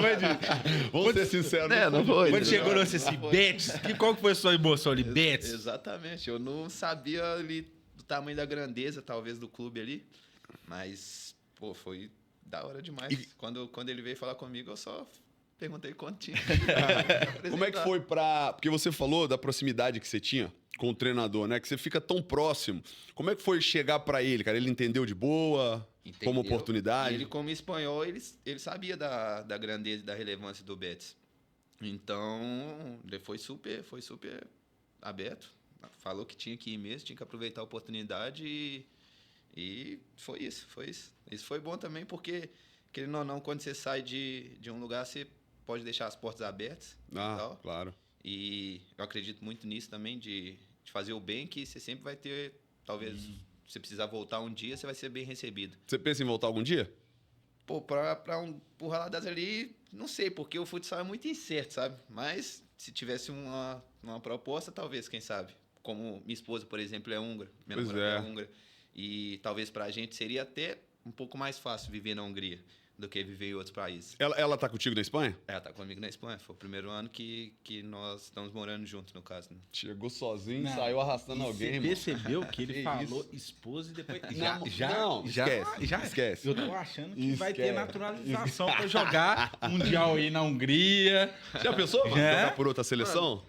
Vamos ser sinceros. Não foi. Quando chegou assim, Betis, qual que foi a sua emoção ali, Betis? Exatamente, eu não sabia ali do tamanho da grandeza, talvez, do clube ali, mas, pô, foi da hora demais. Quando ele veio falar comigo, eu só... perguntei quanto tinha. Como é que foi porque você falou da proximidade que você tinha com o treinador, né? Que você fica tão próximo. Como é que foi chegar para ele, cara? Ele entendeu de boa, como oportunidade? E ele, como espanhol, ele sabia da grandeza e da relevância do Betis. Então, ele foi super aberto. Falou que tinha que ir mesmo, tinha que aproveitar a oportunidade e foi isso. Isso foi bom também porque, querendo ou não, quando você sai de um lugar, você pode deixar as portas abertas. E tal. Claro. E eu acredito muito nisso também, de fazer o bem, que você sempre vai ter, talvez, se você precisar voltar um dia, você vai ser bem recebido. Você pensa em voltar algum dia? Pô, pro Raladas ali, não sei, porque o futsal é muito incerto, sabe? Mas se tivesse uma proposta, talvez, quem sabe. Como minha esposa, por exemplo, é húngara, minha namorada é húngara. E talvez pra gente seria até um pouco mais fácil viver na Hungria do que viver em outros países. Ela tá contigo na Espanha? Ela tá comigo na Espanha. Foi o primeiro ano que nós estamos morando juntos, no caso. Né? Chegou sozinho, saiu arrastando alguém, mano. Percebeu que ele falou esposa e depois... Esquece. Eu tô achando que vai ter naturalização pra jogar Mundial aí na Hungria. Já pensou, mano? Jogar por outra seleção?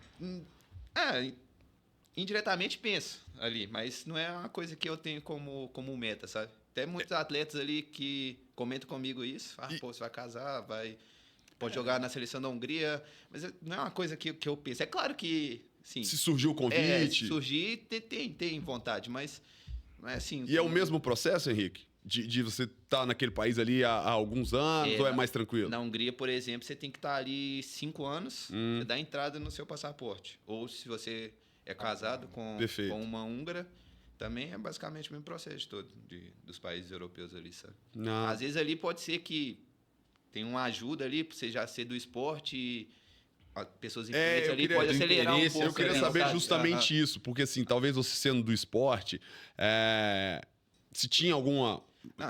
Indiretamente penso ali, mas não é uma coisa que eu tenho como meta, sabe? Tem muitos atletas ali que comentam comigo isso. Pô, você vai casar, pode jogar na seleção da Hungria, mas não é uma coisa que eu penso. É claro que, sim. Se surgiu o convite. Se surgir, tem vontade, mas não é assim. E é o mesmo processo, Henrique? De você estar naquele país ali há alguns anos ou é mais tranquilo? Na Hungria, por exemplo, você tem que estar ali 5 anos, você dá entrada no seu passaporte. Ou se você é casado com uma húngara, também é basicamente o mesmo processo todo dos países europeus ali, sabe? Não. Às vezes ali pode ser que tem uma ajuda ali para você já ser do esporte e pessoas influentes ali pode acelerar um pouco. Eu queria saber justamente isso, porque assim, talvez você sendo do esporte, se tinha alguma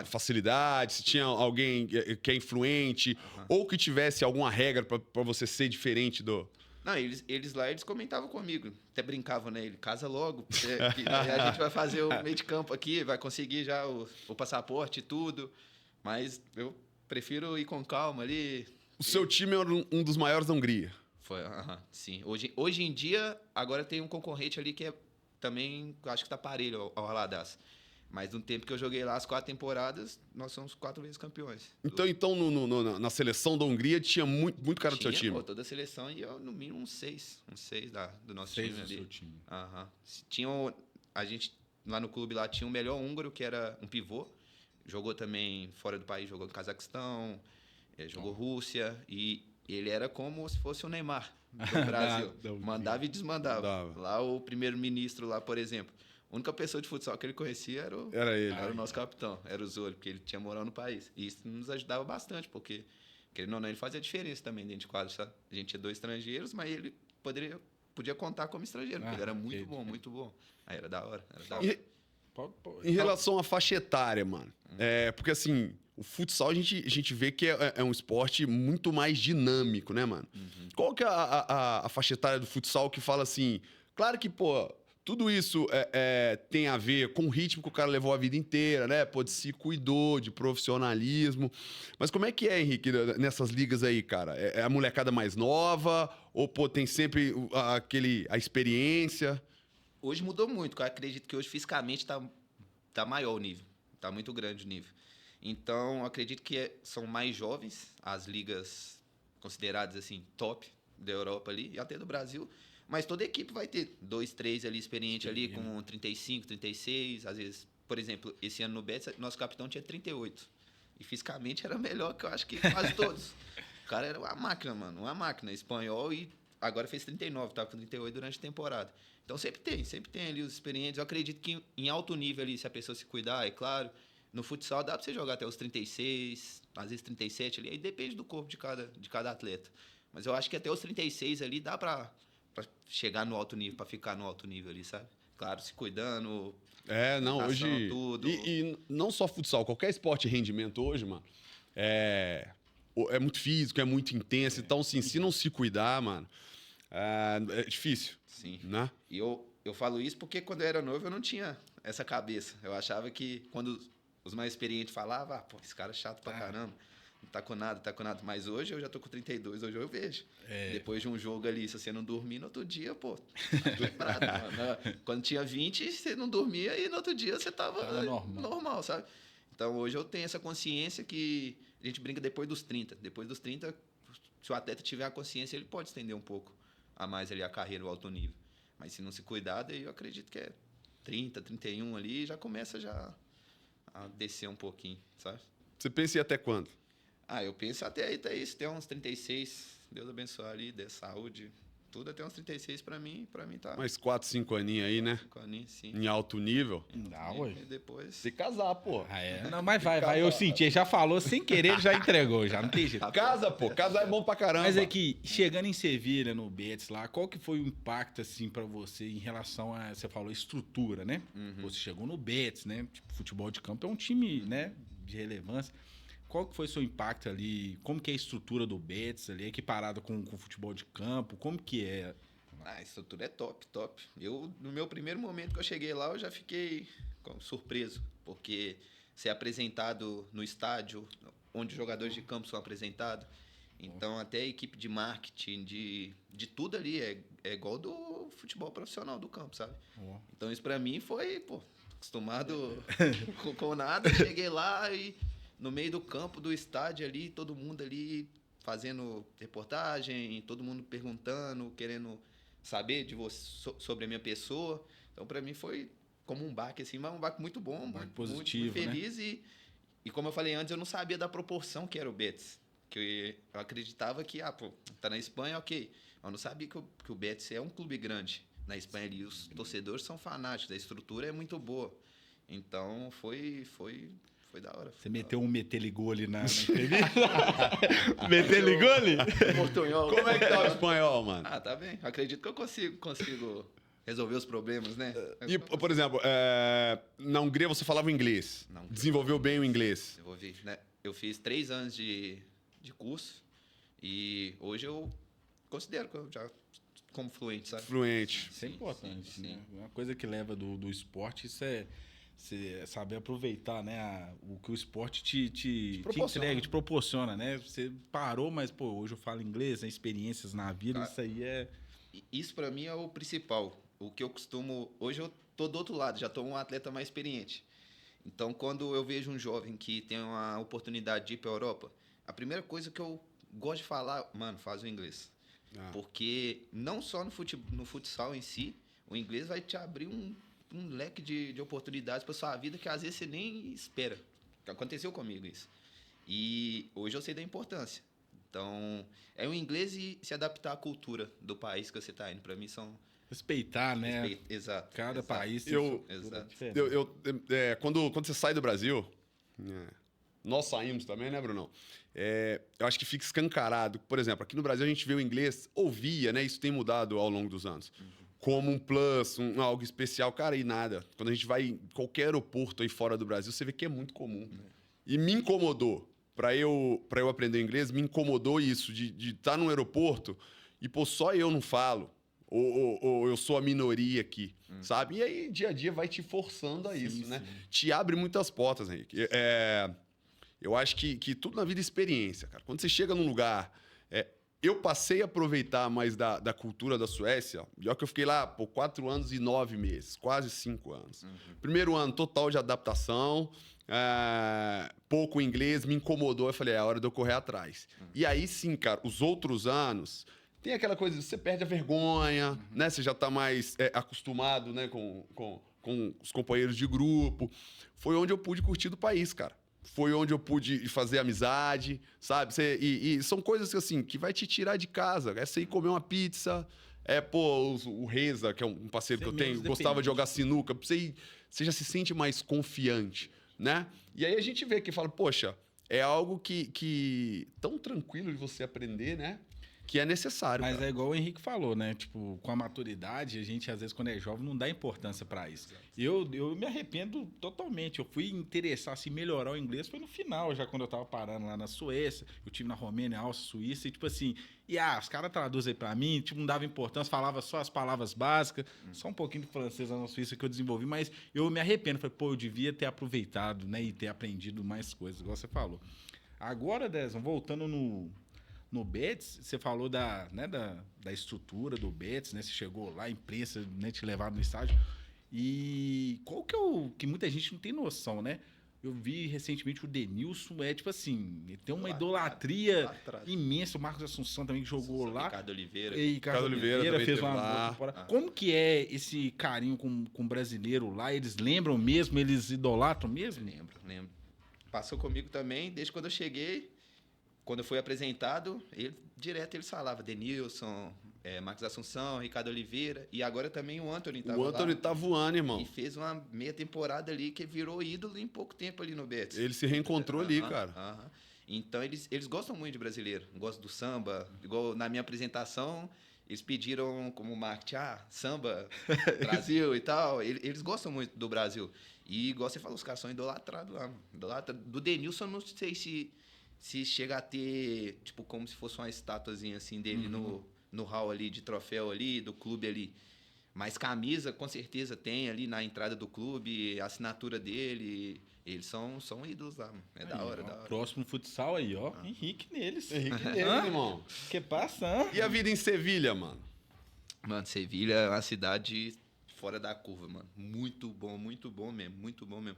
facilidade, se tinha alguém que é influente, ou que tivesse alguma regra para você ser diferente do... Não, eles lá, eles comentavam comigo, até brincavam, né? Ele casa logo, que a gente vai fazer o meio de campo aqui, vai conseguir já o passaporte e tudo, mas eu prefiro ir com calma ali. O seu time era um dos maiores da Hungria. Foi, sim. Hoje em dia, agora tem um concorrente ali que é também, acho que tá parelho ao Raladas. Mas no tempo que eu joguei lá, as 4 temporadas, nós somos 4 vezes campeões. Então na seleção da Hungria tinha muito cara do seu time? Pô, toda a seleção e eu, no mínimo, uns 6 do nosso time ali. Seu time. A gente, lá no clube, lá tinha o melhor húngaro, que era um pivô. Jogou também fora do país, jogou no Cazaquistão, jogou Rússia. E ele era como se fosse o Neymar do Brasil. Mandava e desmandava. Lá o primeiro-ministro, lá, por exemplo. A única pessoa de futsal que ele conhecia era ele. Era o nosso capitão, era o Zolio, porque ele tinha moral no país. E isso nos ajudava bastante, porque, querendo ou não, ele fazia diferença também dentro de quadro, sabe? A gente tinha 2 estrangeiros, mas ele podia contar como estrangeiro, porque ele era muito bom, muito bom. Aí era da hora. Em relação à faixa etária, mano, porque assim, o futsal a gente vê que é um esporte muito mais dinâmico, né, mano? Qual que é a faixa etária do futsal que fala assim, claro que, pô, tudo isso tem a ver com o ritmo que o cara levou a vida inteira, né? Pô, de se cuidou, de profissionalismo. Mas como é que é, Henrique, nessas ligas aí, cara? É a molecada mais nova? Ou, pô, tem sempre a experiência? Hoje mudou muito. Eu acredito que hoje, fisicamente, tá maior o nível. Tá muito grande o nível. Então, eu acredito que são mais jovens as ligas consideradas, assim, top da Europa ali, e até do Brasil. Mas toda equipe vai ter 2, 3 ali experiente ali com 35, 36. Às vezes, por exemplo, esse ano no Betis, nosso capitão tinha 38. E fisicamente era melhor que eu acho que quase todos. O cara era uma máquina, mano. Uma máquina. Espanhol e agora fez 39. Tava com 38 durante a temporada. Então sempre tem ali os experientes. Eu acredito que em alto nível ali, se a pessoa se cuidar, é claro. No futsal dá pra você jogar até os 36, às vezes 37 ali. Aí depende do corpo de cada atleta. Mas eu acho que até os 36 ali dá pra chegar no alto nível, para ficar no alto nível ali, sabe? Claro, se cuidando. Hoje. Tudo. E não só futsal, qualquer esporte de rendimento hoje, mano, é muito físico, é muito intenso. Então, assim, se não se cuidar, mano, é difícil. Sim. Né? E eu falo isso porque quando eu era novo eu não tinha essa cabeça. Eu achava que quando os mais experientes falavam, pô, esse cara é chato pra caramba. tá com nada. Mas hoje eu já tô com 32, hoje eu vejo. Depois de um jogo ali, se você não dormir, no outro dia, pô, tá lembrado, mano. Quando tinha 20, você não dormia e no outro dia você tava normal, sabe? Então hoje eu tenho essa consciência que a gente brinca depois dos 30. Depois dos 30, se o atleta tiver a consciência, ele pode estender um pouco a mais ali a carreira, o alto nível. Mas se não se cuidar, daí eu acredito que é 30, 31 ali, já começa a descer um pouquinho, sabe? Você pensa em ir até quando? Eu penso até aí, Thaís, ter uns 36, Deus abençoe ali, dê saúde, tudo até uns 36 pra mim tá. Mais 4, 5 aninhos aí, né? 5 aninhos, sim. Em alto nível. Não, ué. E depois... Se casar, pô. Não, mas vai. Eu senti, ele já falou sem querer, ele já entregou, já não tem jeito. Casa, pô. Casar é bom pra caramba. Mas aqui, chegando em Sevilha, no Betis lá, qual que foi o impacto, assim, pra você em relação a, você falou, estrutura, né? Você chegou no Betis, né? Tipo, futebol de campo é um time, né, de relevância. Qual que foi o seu impacto ali? Como que é a estrutura do Betis ali, equiparada com o futebol de campo? Como que é? A estrutura é top. No meu primeiro momento que eu cheguei lá, eu já fiquei surpreso, porque ser apresentado no estádio, onde os jogadores de campo são apresentados, então até a equipe de marketing, de tudo ali, é igual do futebol profissional do campo, sabe? Então isso pra mim foi, pô, acostumado com nada, cheguei lá e no meio do campo, do estádio ali, todo mundo ali fazendo reportagem, todo mundo perguntando, querendo saber de você, sobre a minha pessoa. Então, para mim, foi como um baque, assim, mas um baque muito bom, muito positivo, muito feliz. Né? E como eu falei antes, eu não sabia da proporção que era o Betis. Que eu acreditava que, tá na Espanha, ok. Eu não sabia que o Betis é um clube grande na Espanha ali. Os torcedores são fanáticos, a estrutura é muito boa. Então, foi da hora. Você meteu um meteligol ali na entrevista? Meteligol ali? Portunhol. Como é que tá o espanhol, mano? Tá bem. Acredito que eu consigo resolver os problemas, né? E, por exemplo, na Hungria você falava inglês. Não. Desenvolveu bem o inglês. Desenvolvi, né? Eu fiz 3 anos de curso e hoje eu considero que eu já como fluente, sabe? Fluente. Isso é importante, né? Uma coisa que leva do esporte, isso é você saber aproveitar, né, o que o esporte te entrega, te proporciona, né? Você parou, mas, pô, hoje eu falo inglês, né, experiências na vida, isso aí é... Isso pra mim é o principal. O que eu costumo... Hoje eu tô do outro lado, já tô um atleta mais experiente. Então, quando eu vejo um jovem que tem uma oportunidade de ir pra Europa, a primeira coisa que eu gosto de falar, mano, faz o inglês. Porque não só no futsal em si, o inglês vai te abrir um leque de oportunidades para sua vida que às vezes você nem espera. Aconteceu comigo isso. E hoje eu sei da importância. Então, é o inglês e se adaptar à cultura do país que você está indo. Para mim são... Respeitar, né? Exato. Cada país tem exato. Quando você sai do Brasil, nós saímos também, né, Brunão? Eu acho que fica escancarado. Por exemplo, aqui no Brasil a gente vê o inglês, ouvia, né? Isso tem mudado ao longo dos anos. Como um plus, algo especial. Cara, e nada. Quando a gente vai em qualquer aeroporto aí fora do Brasil, você vê que é muito comum. E me incomodou. Para eu aprender inglês, me incomodou isso, de estar num aeroporto e, pô, só eu não falo. Ou eu sou a minoria aqui, sabe? E aí, dia a dia, vai te forçando a isso, né? Te abre muitas portas, Henrique. Eu acho que tudo na vida é experiência, cara. Quando você chega num lugar... Eu passei a aproveitar mais da cultura da Suécia. Já que eu fiquei lá por 4 anos e 9 meses, quase 5 anos. Primeiro ano, total de adaptação, pouco inglês, me incomodou. Eu falei, é hora de eu correr atrás. E aí sim, cara, os outros anos, tem aquela coisa, você perde a vergonha, né? Você já está mais acostumado, né, com os companheiros de grupo. Foi onde eu pude curtir do país, cara. Foi onde eu pude fazer amizade, sabe? E são coisas assim, que vai te tirar de casa. É você ir comer uma pizza, o Reza, que é um parceiro que eu tenho, gostava de jogar sinuca. Você já se sente mais confiante, né? E aí a gente vê que fala, poxa, é algo que tão tranquilo de você aprender, né? Que é necessário. Mas cara. é igual o Henrique falou, né? Tipo, com a maturidade, a gente, às vezes, quando é jovem, não dá importância pra isso. Eu me arrependo totalmente. Eu fui interessar, assim, melhorar o inglês, foi no final, já quando eu tava parando lá na Suécia. Eu tive na Romênia, Áustria, Suíça, e tipo assim... E os caras traduzem pra mim, tipo, não dava importância, falava só as palavras básicas, só um pouquinho de francês lá na Suíça que eu desenvolvi, mas eu me arrependo. Falei, pô, eu devia ter aproveitado, né? E ter aprendido mais coisas, igual você falou. Agora, Dezão, voltando no Betis, você falou da estrutura do Betis, né? Você chegou lá, a imprensa, né, te levaram no estádio. E qual que é o que muita gente não tem noção, né? Eu vi recentemente o Denilson, tipo assim, ele tem uma idolatria Idolatrado. imensa. O Marcos Assunção também que jogou lá. Ricardo Oliveira. E Ricardo Oliveira Oliveira também fez teve uma lá. boa temporada. Como que é esse carinho com o brasileiro lá? Eles lembram mesmo? Eles idolatram mesmo? Lembro. Passou comigo também, desde quando eu cheguei. Quando eu fui apresentado, direto eles falavam Denilson, Marcos Assunção, Ricardo Oliveira. E agora também o Antony estava lá. O Antony tá voando, irmão. E fez uma meia temporada ali que virou ídolo em pouco tempo ali no Betis. Ele se reencontrou ali, cara. Aham. Então, eles gostam muito de brasileiro. Gostam do samba. Igual na minha apresentação, eles pediram como marketing, samba, Brasil e tal. Eles gostam muito do Brasil. E, igual você falou, os caras são idolatrados lá. Do Denilson, não sei se chega a ter, tipo, como se fosse uma estatuazinha assim dele no hall ali, de troféu ali, do clube ali. Mas camisa, com certeza, tem ali na entrada do clube, a assinatura dele. Eles são ídolos lá, mano. É Aí, da hora, ó, da hora. Próximo futsal aí, ó. Henrique neles. Henrique nele, Hã? irmão. Que passa? E a vida em Sevilha, mano? Mano, Sevilha é uma cidade fora da curva, mano. Muito bom mesmo, muito bom mesmo.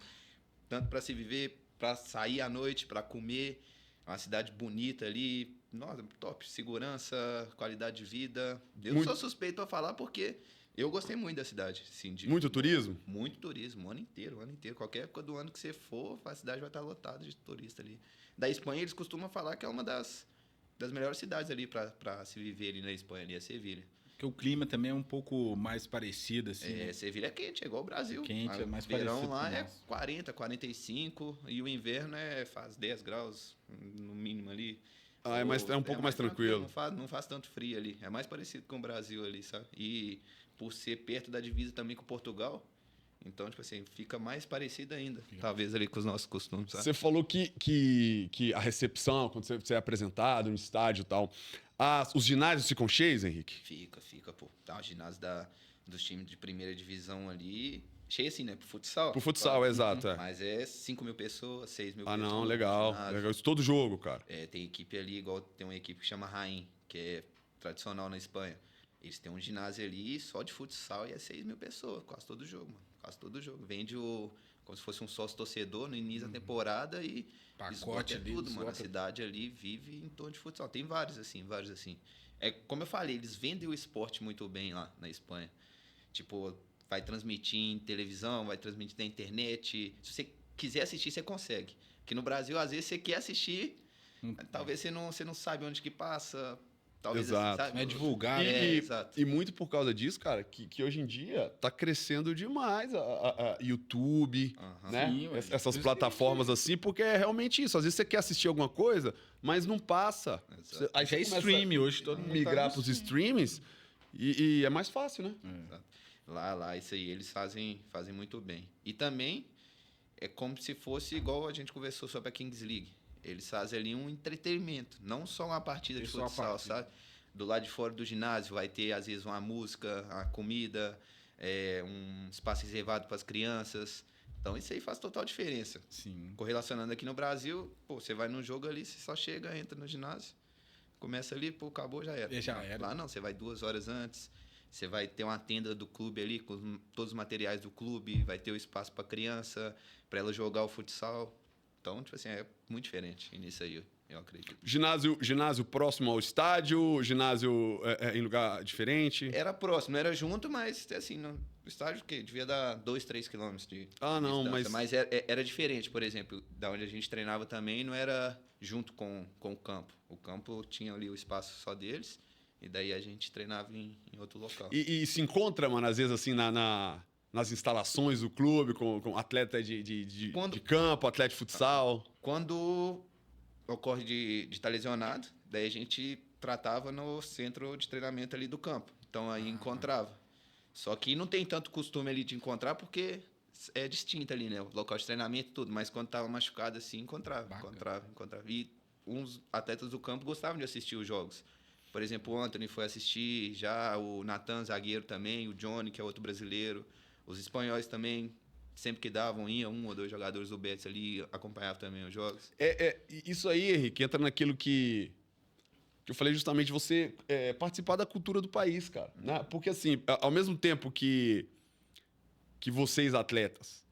Tanto para se viver, para sair à noite, para comer. É uma cidade bonita ali. Nossa, top. Segurança, qualidade de vida. Eu sou suspeito a falar porque eu gostei muito da cidade. Assim, Muito turismo? Muito turismo, o ano inteiro, o ano inteiro. Qualquer época do ano que você for, a cidade vai estar lotada de turista ali. Da Espanha, eles costumam falar que é uma das melhores cidades ali para se viver ali na Espanha, ali é Sevilha. Porque o clima também é um pouco mais parecido, assim. né? Sevilha é quente, é igual o Brasil. Quente, é mais o verão parecido lá com é nós. 40, 45 e o inverno faz 10 graus no mínimo ali. É um pouco mais tranquilo. Não faz tanto frio ali. É mais parecido com o Brasil ali, sabe? E por ser perto da divisa também com Portugal, então, tipo assim, fica mais parecido ainda. Talvez ali com os nossos costumes, sabe? Você falou que a recepção, quando você é apresentado no estádio e tal, os ginásios ficam cheios, Henrique? Fica, pô. Tá, o ginásio dos times de primeira divisão ali, cheio assim, né? Pro futsal. Pro futsal, Claro. exato. É. Mas é 5 mil pessoas, 6 mil Ah, pessoas. não, no legal. ginásio. Legal. Isso todo jogo, cara. Tem equipe ali, igual tem uma equipe que chama Rain, que é tradicional na Espanha. Eles têm um ginásio ali só de futsal e é 6 mil pessoas, quase todo jogo, mano. Quase todo jogo. Vende como se fosse um sócio torcedor no início da temporada e Pacote esgota ali, tudo, mano. A esgota. cidade ali vive em torno de futsal. Tem vários assim. É como eu falei, eles vendem o esporte muito bem lá na Espanha. Tipo, vai transmitir em televisão, vai transmitir na internet. Se você quiser assistir, você consegue. Porque no Brasil, às vezes, você quer assistir, talvez você não sabe onde que passa. Talvez Exato. assim, sabe? Não é divulgado. Exato. E muito por causa disso, cara, que hoje em dia tá crescendo demais a YouTube, Aham. né? Sim, ué. Essas Por isso plataformas assim, porque é realmente isso. Às vezes você quer assistir alguma coisa, mas não passa. Exato. Aí Já é você começa stream hoje, todo a mundo migrar tá pros no streamings e é mais fácil, né? Lá, isso aí, eles fazem muito bem. E também é como se fosse igual a gente conversou sobre a Kings League. Eles fazem ali um entretenimento, não só uma partida de Só a futsal, partida. sabe? Do lado de fora do ginásio vai ter, às vezes, uma música, a comida, um espaço reservado para as crianças. Então, isso aí faz total diferença. Sim. Correlacionando aqui no Brasil, pô, você vai num jogo ali, você só chega, entra no ginásio, começa ali, pô, acabou, já era. Já era. Lá não, você vai 2 horas antes, você vai ter uma tenda do clube ali, com todos os materiais do clube, vai ter o espaço para criança, para ela jogar o futsal. Então, tipo assim, é muito diferente nisso aí, eu acredito. Ginásio próximo ao estádio, ginásio em lugar diferente. Era próximo, não era junto, mas assim, no estádio que devia dar 2, 3 quilômetros de Não, distância. mas- Mas era diferente, por exemplo, da onde a gente treinava também, não era junto com o campo. O campo tinha ali o espaço só deles, e daí a gente treinava em outro local. E se encontra, mano, às vezes assim, nas instalações do clube, com atleta de campo, atleta de futsal. Quando ocorre de estar lesionado, daí a gente tratava no centro de treinamento ali do campo. Então aí encontrava. Só que não tem tanto costume ali de encontrar porque é distinto ali, né? O local de treinamento e tudo. Mas quando tava machucado assim, encontrava. E uns atletas do campo gostavam de assistir os jogos. Por exemplo, o Antony foi assistir, já o Natan, zagueiro também, o Johnny, que é outro brasileiro. Os espanhóis também sempre que davam, ia um ou dois jogadores do Betis ali, acompanhava também os jogos. Isso aí, Henrique, entra naquilo que eu falei justamente, você participar da cultura do país, cara. Né? Porque, assim, ao mesmo tempo que vocês, atletas,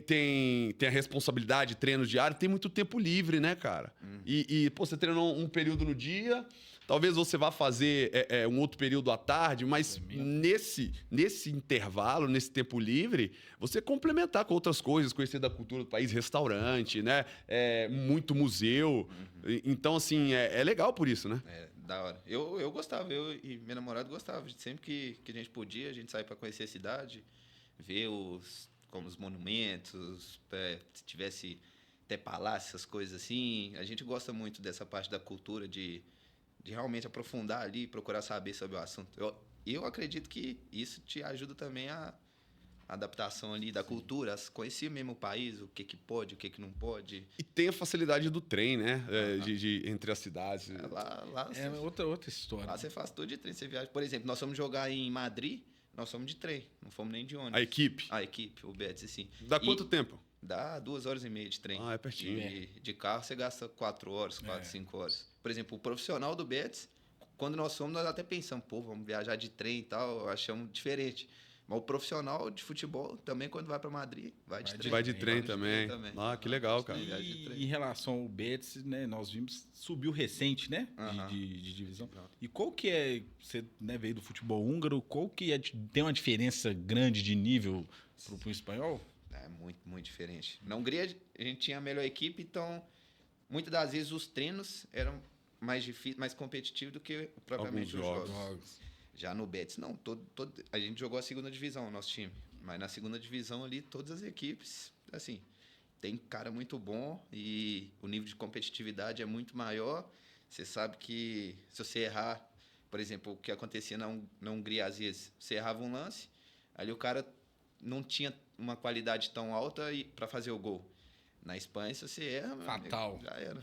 tem a responsabilidade de treino diário, tem muito tempo livre, né, cara? Pô, você treinou um período no dia, talvez você vá fazer um outro período à tarde, mas nesse intervalo, nesse tempo livre, você complementar com outras coisas, conhecer da cultura do país, restaurante, né? Muito museu. Então, assim, é legal por isso, né? É, da hora. Eu gostava, eu e minha namorada gostava. Sempre que a gente podia, a gente saía para conhecer a cidade, ver como os monumentos, se tivesse até palácio, essas coisas assim. A gente gosta muito dessa parte da cultura, de realmente aprofundar ali, procurar saber sobre o assunto. Eu acredito que isso te ajuda também a adaptação ali da cultura, a conhecer mesmo o país, o que pode, o que não pode. E tem a facilidade do trem, né? Entre as cidades. Lá É outra história. lá você faz tudo de trem, você viaja. Por exemplo, nós fomos jogar em Madrid, nós fomos de trem, não fomos nem de ônibus. A equipe? A equipe, o Betis, assim. Dá quanto tempo? Dá 2h30 de trem. Ah, é pertinho. De carro você gasta 4 horas, 5 horas. Por exemplo, o profissional do Betis, quando nós fomos, nós até pensamos, pô, vamos viajar de trem e tal, achamos diferente. Mas o profissional de futebol também, quando vai para Madrid, vai de trem. Vai de trem também. Ah, que legal, cara. E em relação ao Betis, né, nós vimos, subiu recente, né, de divisão. E qual que é, você, né, veio do futebol húngaro, qual que tem uma diferença grande de nível pro espanhol? É muito, muito diferente. Na Hungria, a gente tinha a melhor equipe, então, muitas das vezes os treinos eram mais difíceis, mais competitivos do que propriamente os jogos. Já no Betis, não. A gente jogou a segunda divisão, o nosso time. Mas na segunda divisão ali, todas as equipes, assim, tem cara muito bom e o nível de competitividade é muito maior. Você sabe que se você errar, por exemplo, o que acontecia na Hungria, às vezes, você errava um lance, ali o cara não tinha uma qualidade tão alta para fazer o gol. Na Espanha, se você erra, fatal. Amigo, já era.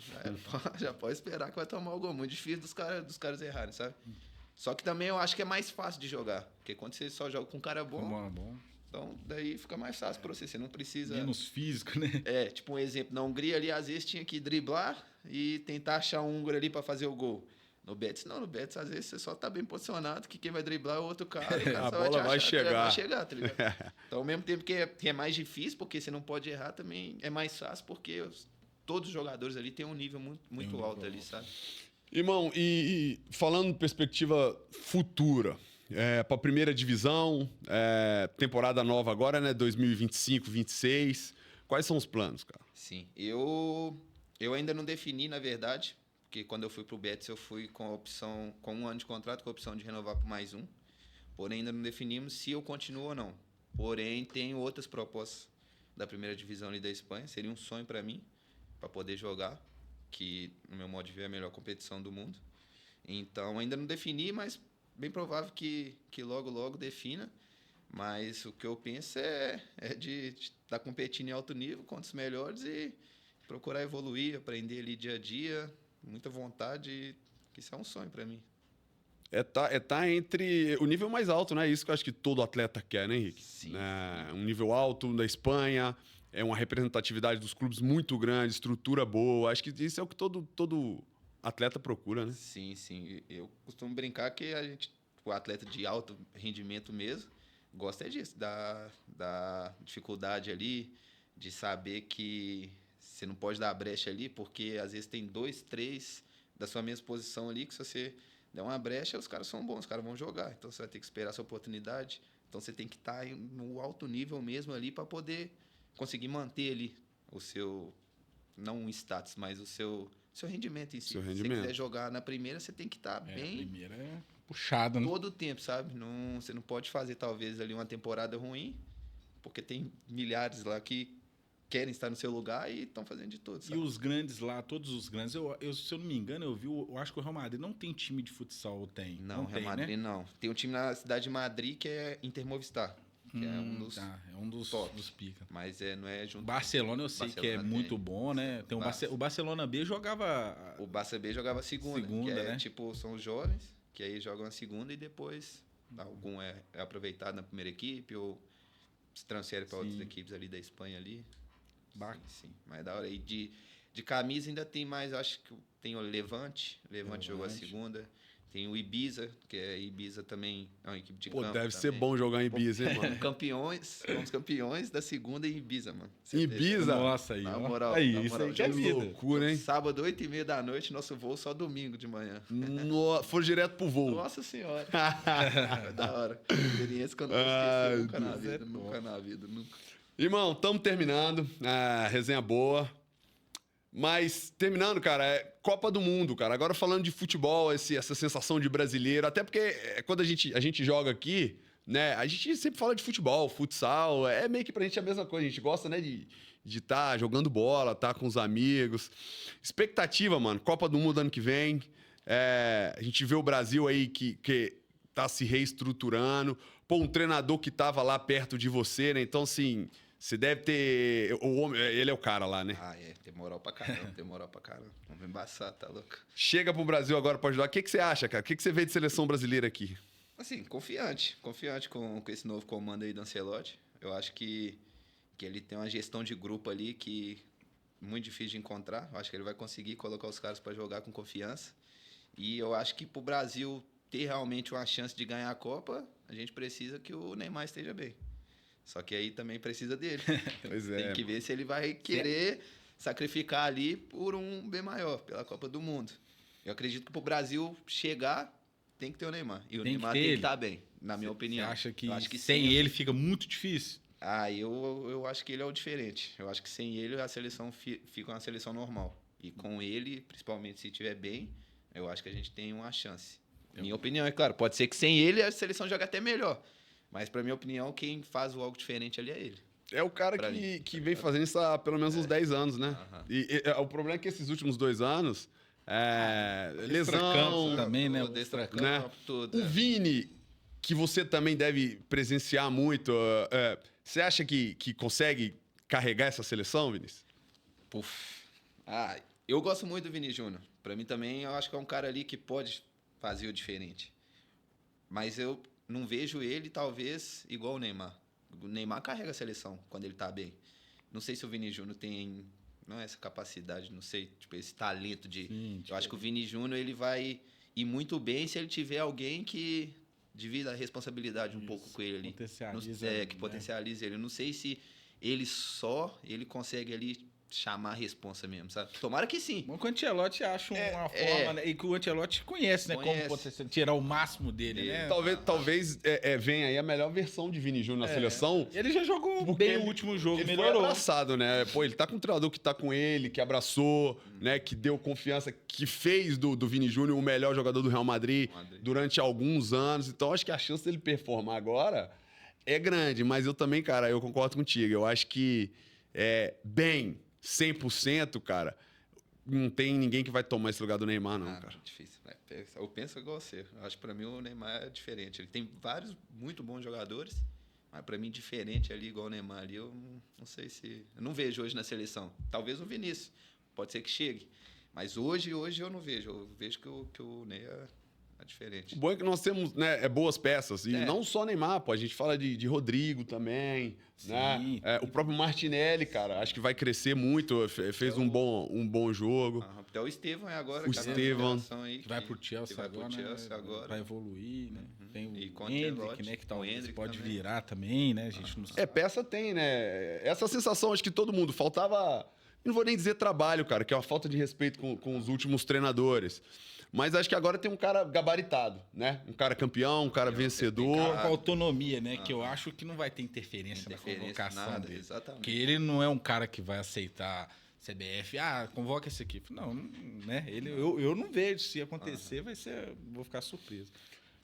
Já pode esperar que vai tomar o gol. Muito difícil dos caras errarem, sabe? Só que também eu acho que é mais fácil de jogar. Porque quando você só joga com um cara bom, então daí fica mais fácil pra você. Você não precisa... Menos físico, né? Tipo um exemplo. Na Hungria ali, às vezes, tinha que driblar e tentar achar um húngaro ali pra fazer o gol. No Betis, não. No Betis, às vezes, você só tá bem posicionado, que quem vai driblar é o outro cara. E o cara a só bola vai chegar. Vai chegar, tá ligado? Então, ao mesmo tempo que é mais difícil, porque você não pode errar, também é mais fácil, porque todos os jogadores ali têm um nível muito alto ali, sabe? Irmão, e falando em perspectiva futura, para a primeira divisão, temporada nova agora, né? 2025, 26. Quais são os planos, cara? Sim, eu ainda não defini, na verdade, porque quando eu fui pro Betis, eu fui com a opção, com 1 ano de contrato, com a opção de renovar por mais um. Porém, ainda não definimos se eu continuo ou não. Porém, tenho outras propostas da primeira divisão ali da Espanha. Seria um sonho para mim, para poder jogar, que no meu modo de ver é a melhor competição do mundo. Então, ainda não defini, mas bem provável que logo defina. Mas o que eu penso é de estar competindo em alto nível contra os melhores e procurar evoluir, aprender ali dia a dia, muita vontade, que isso é um sonho para mim. Tá entre o nível mais alto, né? Isso que eu acho que todo atleta quer, né, Henrique? Sim. Um nível alto da Espanha, uma representatividade dos clubes muito grande, estrutura boa. Acho que isso é o que todo atleta procura, né? Sim. Eu costumo brincar que o atleta de alto rendimento mesmo, gosta disso, da dificuldade ali, de saber que você não pode dar brecha ali, porque às vezes tem 2, 3 da sua mesma posição ali, que se você der uma brecha, os caras são bons, os caras vão jogar. Então você vai ter que esperar a sua oportunidade. Então você tem que estar no alto nível mesmo ali para poder conseguir manter ali o seu, não um status, mas o seu rendimento em si. Seu Se rendimento. você quiser jogar na primeira, você tem que estar bem. A primeira é puxada, né? Todo o tempo, sabe? Você não pode fazer, talvez, ali uma temporada ruim, porque tem milhares lá que querem estar no seu lugar e estão fazendo de tudo, sabe? E os grandes lá, todos os grandes, se eu não me engano, eu acho que o Real Madrid não tem time de futsal, ou tem? Não, o Real Madrid não. Tem um time na cidade de Madrid que é Intermovistar, que é um dos dos pica. Mas não é junto. Barcelona eu sei que é muito bom, né? Tem o Barcelona B jogava... O Barça B jogava segunda, que é, né? tipo, são os jovens, que aí jogam a segunda e depois algum é aproveitado na primeira equipe ou se transfere para outras Sim. equipes ali da Espanha ali. Bacana. Sim, mas da hora. E de camisa ainda tem mais, acho que tem o Levante. Levante jogou a segunda. Tem o Ibiza, que é Ibiza também, é uma equipe de Pô, campo deve ser também. bom jogar em Ibiza, hein, mano? Fomos campeões da segunda em Ibiza, mano. Você vê. Ibiza? Nossa, aí, Na ó. moral, Aí, na isso moral, aí que é jogo vida. Loucura, hein? Sábado, 8h30 da noite, nosso voo só domingo de manhã. Foi direto pro voo. Nossa senhora. Foi da hora. Experiência que eu não vou Ai, esquecer nunca na Deus, vida. é Nunca top. na vida, nunca. Irmão, estamos terminando. Resenha boa. Mas, terminando, cara, é Copa do Mundo, cara. Agora falando de futebol, essa sensação de brasileiro. Até porque quando a gente joga aqui, né? A gente sempre fala de futebol, futsal. É meio que pra gente a mesma coisa. A gente gosta, né, de estar jogando bola, tá com os amigos. Expectativa, mano. Copa do Mundo ano que vem. A gente vê o Brasil aí que tá se reestruturando. Pô, um treinador que tava lá perto de você, né? Então, assim... Você deve ter... O homem, ele é o cara lá, né? Tem moral pra caramba, tem moral pra caramba. Vamos embaçar, tá louco? Chega pro Brasil agora pra ajudar. O que você acha, cara? O que você vê de seleção brasileira aqui? Assim, confiante com esse novo comando aí do Ancelotti. Eu acho que ele tem uma gestão de grupo ali que é muito difícil de encontrar. Eu acho que ele vai conseguir colocar os caras pra jogar com confiança. E eu acho que pro Brasil ter realmente uma chance de ganhar a Copa, a gente precisa que o Neymar esteja bem. Só que aí também precisa dele. Pois Tem que ver se ele vai querer sacrificar ali por um bem maior, pela Copa do Mundo. Eu acredito que pro Brasil chegar, tem que ter o Neymar. E o Tem que Neymar ter tem que ele. estar bem, na minha opinião. Você acha que, Eu acho que sem ele fica muito difícil? eu acho que ele é o diferente. Eu acho que sem ele a seleção fica uma seleção normal. E com ele, principalmente se estiver bem, eu acho que a gente tem uma chance. Minha opinião, é claro. Pode ser que sem ele a seleção jogue até melhor. Mas, pra minha opinião, quem faz o algo diferente ali é ele. É o cara Pra que vem fazendo isso há pelo menos uns 10 anos, né? Aham. E o problema é que esses últimos 2 anos... lesão... Extracampo também, né? Tudo, extracampo, né? tudo. O Vini, que você também deve presenciar muito, você acha que consegue carregar essa seleção, Vinícius? Puf. Eu gosto muito do Vini Júnior. Pra mim também, eu acho que é um cara ali que pode fazer o diferente. Mas eu não vejo ele, talvez, igual o Neymar. O Neymar carrega a seleção quando ele tá bem. Não sei se o Vini Júnior tem... Não é essa capacidade, não sei, tipo, esse talento de... Sim, eu acho que o Vini Júnior, ele vai ir muito bem se ele tiver alguém que divida a responsabilidade um pouco com ele ali. Potencializa, Que né? potencializa ele. Eu não sei se ele consegue ali chamar a responsa mesmo, sabe? Tomara que sim. Bom que o Ancelotti acha uma forma, né? E que o Ancelotti conhece, né? Conhece. Como tirar o máximo dele, né? Talvez venha aí a melhor versão de Vini Júnior na seleção. Ele já jogou Porque bem o último jogo, Ele foi melhorou. abraçado, né? Pô, ele tá com um treinador que tá com ele, que abraçou, né? Que deu confiança, que fez do Vini Júnior o melhor jogador do Real Madrid durante alguns anos. Então, acho que a chance dele performar agora é grande. Mas eu também, cara, eu concordo contigo. Eu acho que bem, 100%, cara, não tem ninguém que vai tomar esse lugar do Neymar, não, cara. Difícil. Eu penso igual você. Eu acho que pra mim o Neymar é diferente. Ele tem vários muito bons jogadores, mas pra mim diferente ali, igual o Neymar ali, eu não sei se... Eu não vejo hoje na seleção. Talvez o Vinícius. Pode ser que chegue. Mas hoje eu não vejo. Eu vejo que o Ney é diferente. O bom é que nós temos, né, boas peças. E não só Neymar, pô. A gente fala de Rodrigo também, né? O próprio Martinelli, cara, acho que vai crescer muito. Fez um bom jogo. Até o Estevão agora. O Estevão. Que vai pro Chelsea agora, né? Vai evoluir, né? Tem E o com o Endrick, Ancelotti. né? Que talvez Endrick pode também. virar também, né? A gente não sabe. Peça tem, né? Essa sensação, acho que todo mundo. Faltava... Não vou nem dizer trabalho, cara, que é uma falta de respeito com os últimos treinadores. Mas acho que agora tem um cara gabaritado, né? Um cara campeão, um cara vencedor. Com autonomia, né? Que eu acho que não vai ter interferência na convocação nada, dele. exatamente. Porque ele não é um cara que vai aceitar CBF, convoca essa equipe. Não, né? Eu não vejo. Se acontecer, vou ficar surpreso.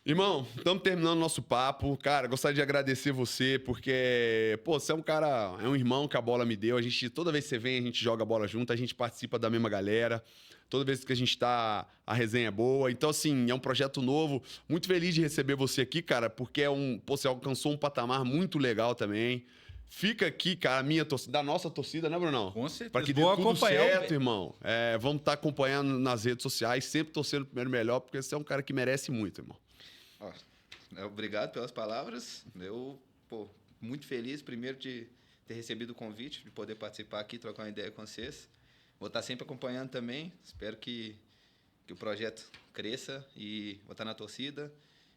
Irmão, estamos terminando nosso papo. Cara, gostaria de agradecer você, porque, pô, você é um cara, é um irmão que a bola me deu. Toda vez que você vem, a gente joga a bola junto, a gente participa da mesma galera. Toda vez que a gente tá, a resenha é boa. Então, assim, é um projeto novo. Muito feliz de receber você aqui, cara, porque você alcançou um patamar muito legal também. Fica aqui, cara, a minha torcida, da nossa torcida, né, Brunão? Com certeza. Para que dê Vou tudo acompanhar, certo, velho. irmão. Vamos estar acompanhando nas redes sociais, sempre torcendo primeiro melhor, porque você é um cara que merece muito, irmão. Obrigado pelas palavras. muito feliz, primeiro, de ter recebido o convite, de poder participar aqui, trocar uma ideia com vocês. Vou estar sempre acompanhando também. Espero que o projeto cresça e vou estar na torcida.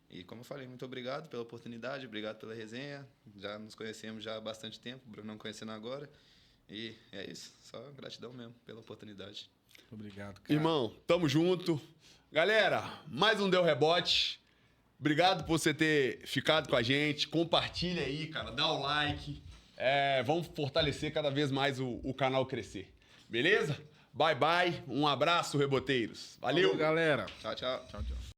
E, como eu falei, muito obrigado pela oportunidade, obrigado pela resenha. Já nos conhecemos já há bastante tempo, o Bruno não conhecendo agora. E é isso, só gratidão mesmo pela oportunidade. Obrigado, cara. Irmão, tamo junto. Galera, mais um Deu Rebote. Obrigado por você ter ficado com a gente. Compartilha aí, cara. Dá o like. Vamos fortalecer cada vez mais o canal crescer. Beleza? Bye, bye. Um abraço, reboteiros. Valeu. Falou, galera. Tchau, tchau. Tchau, tchau.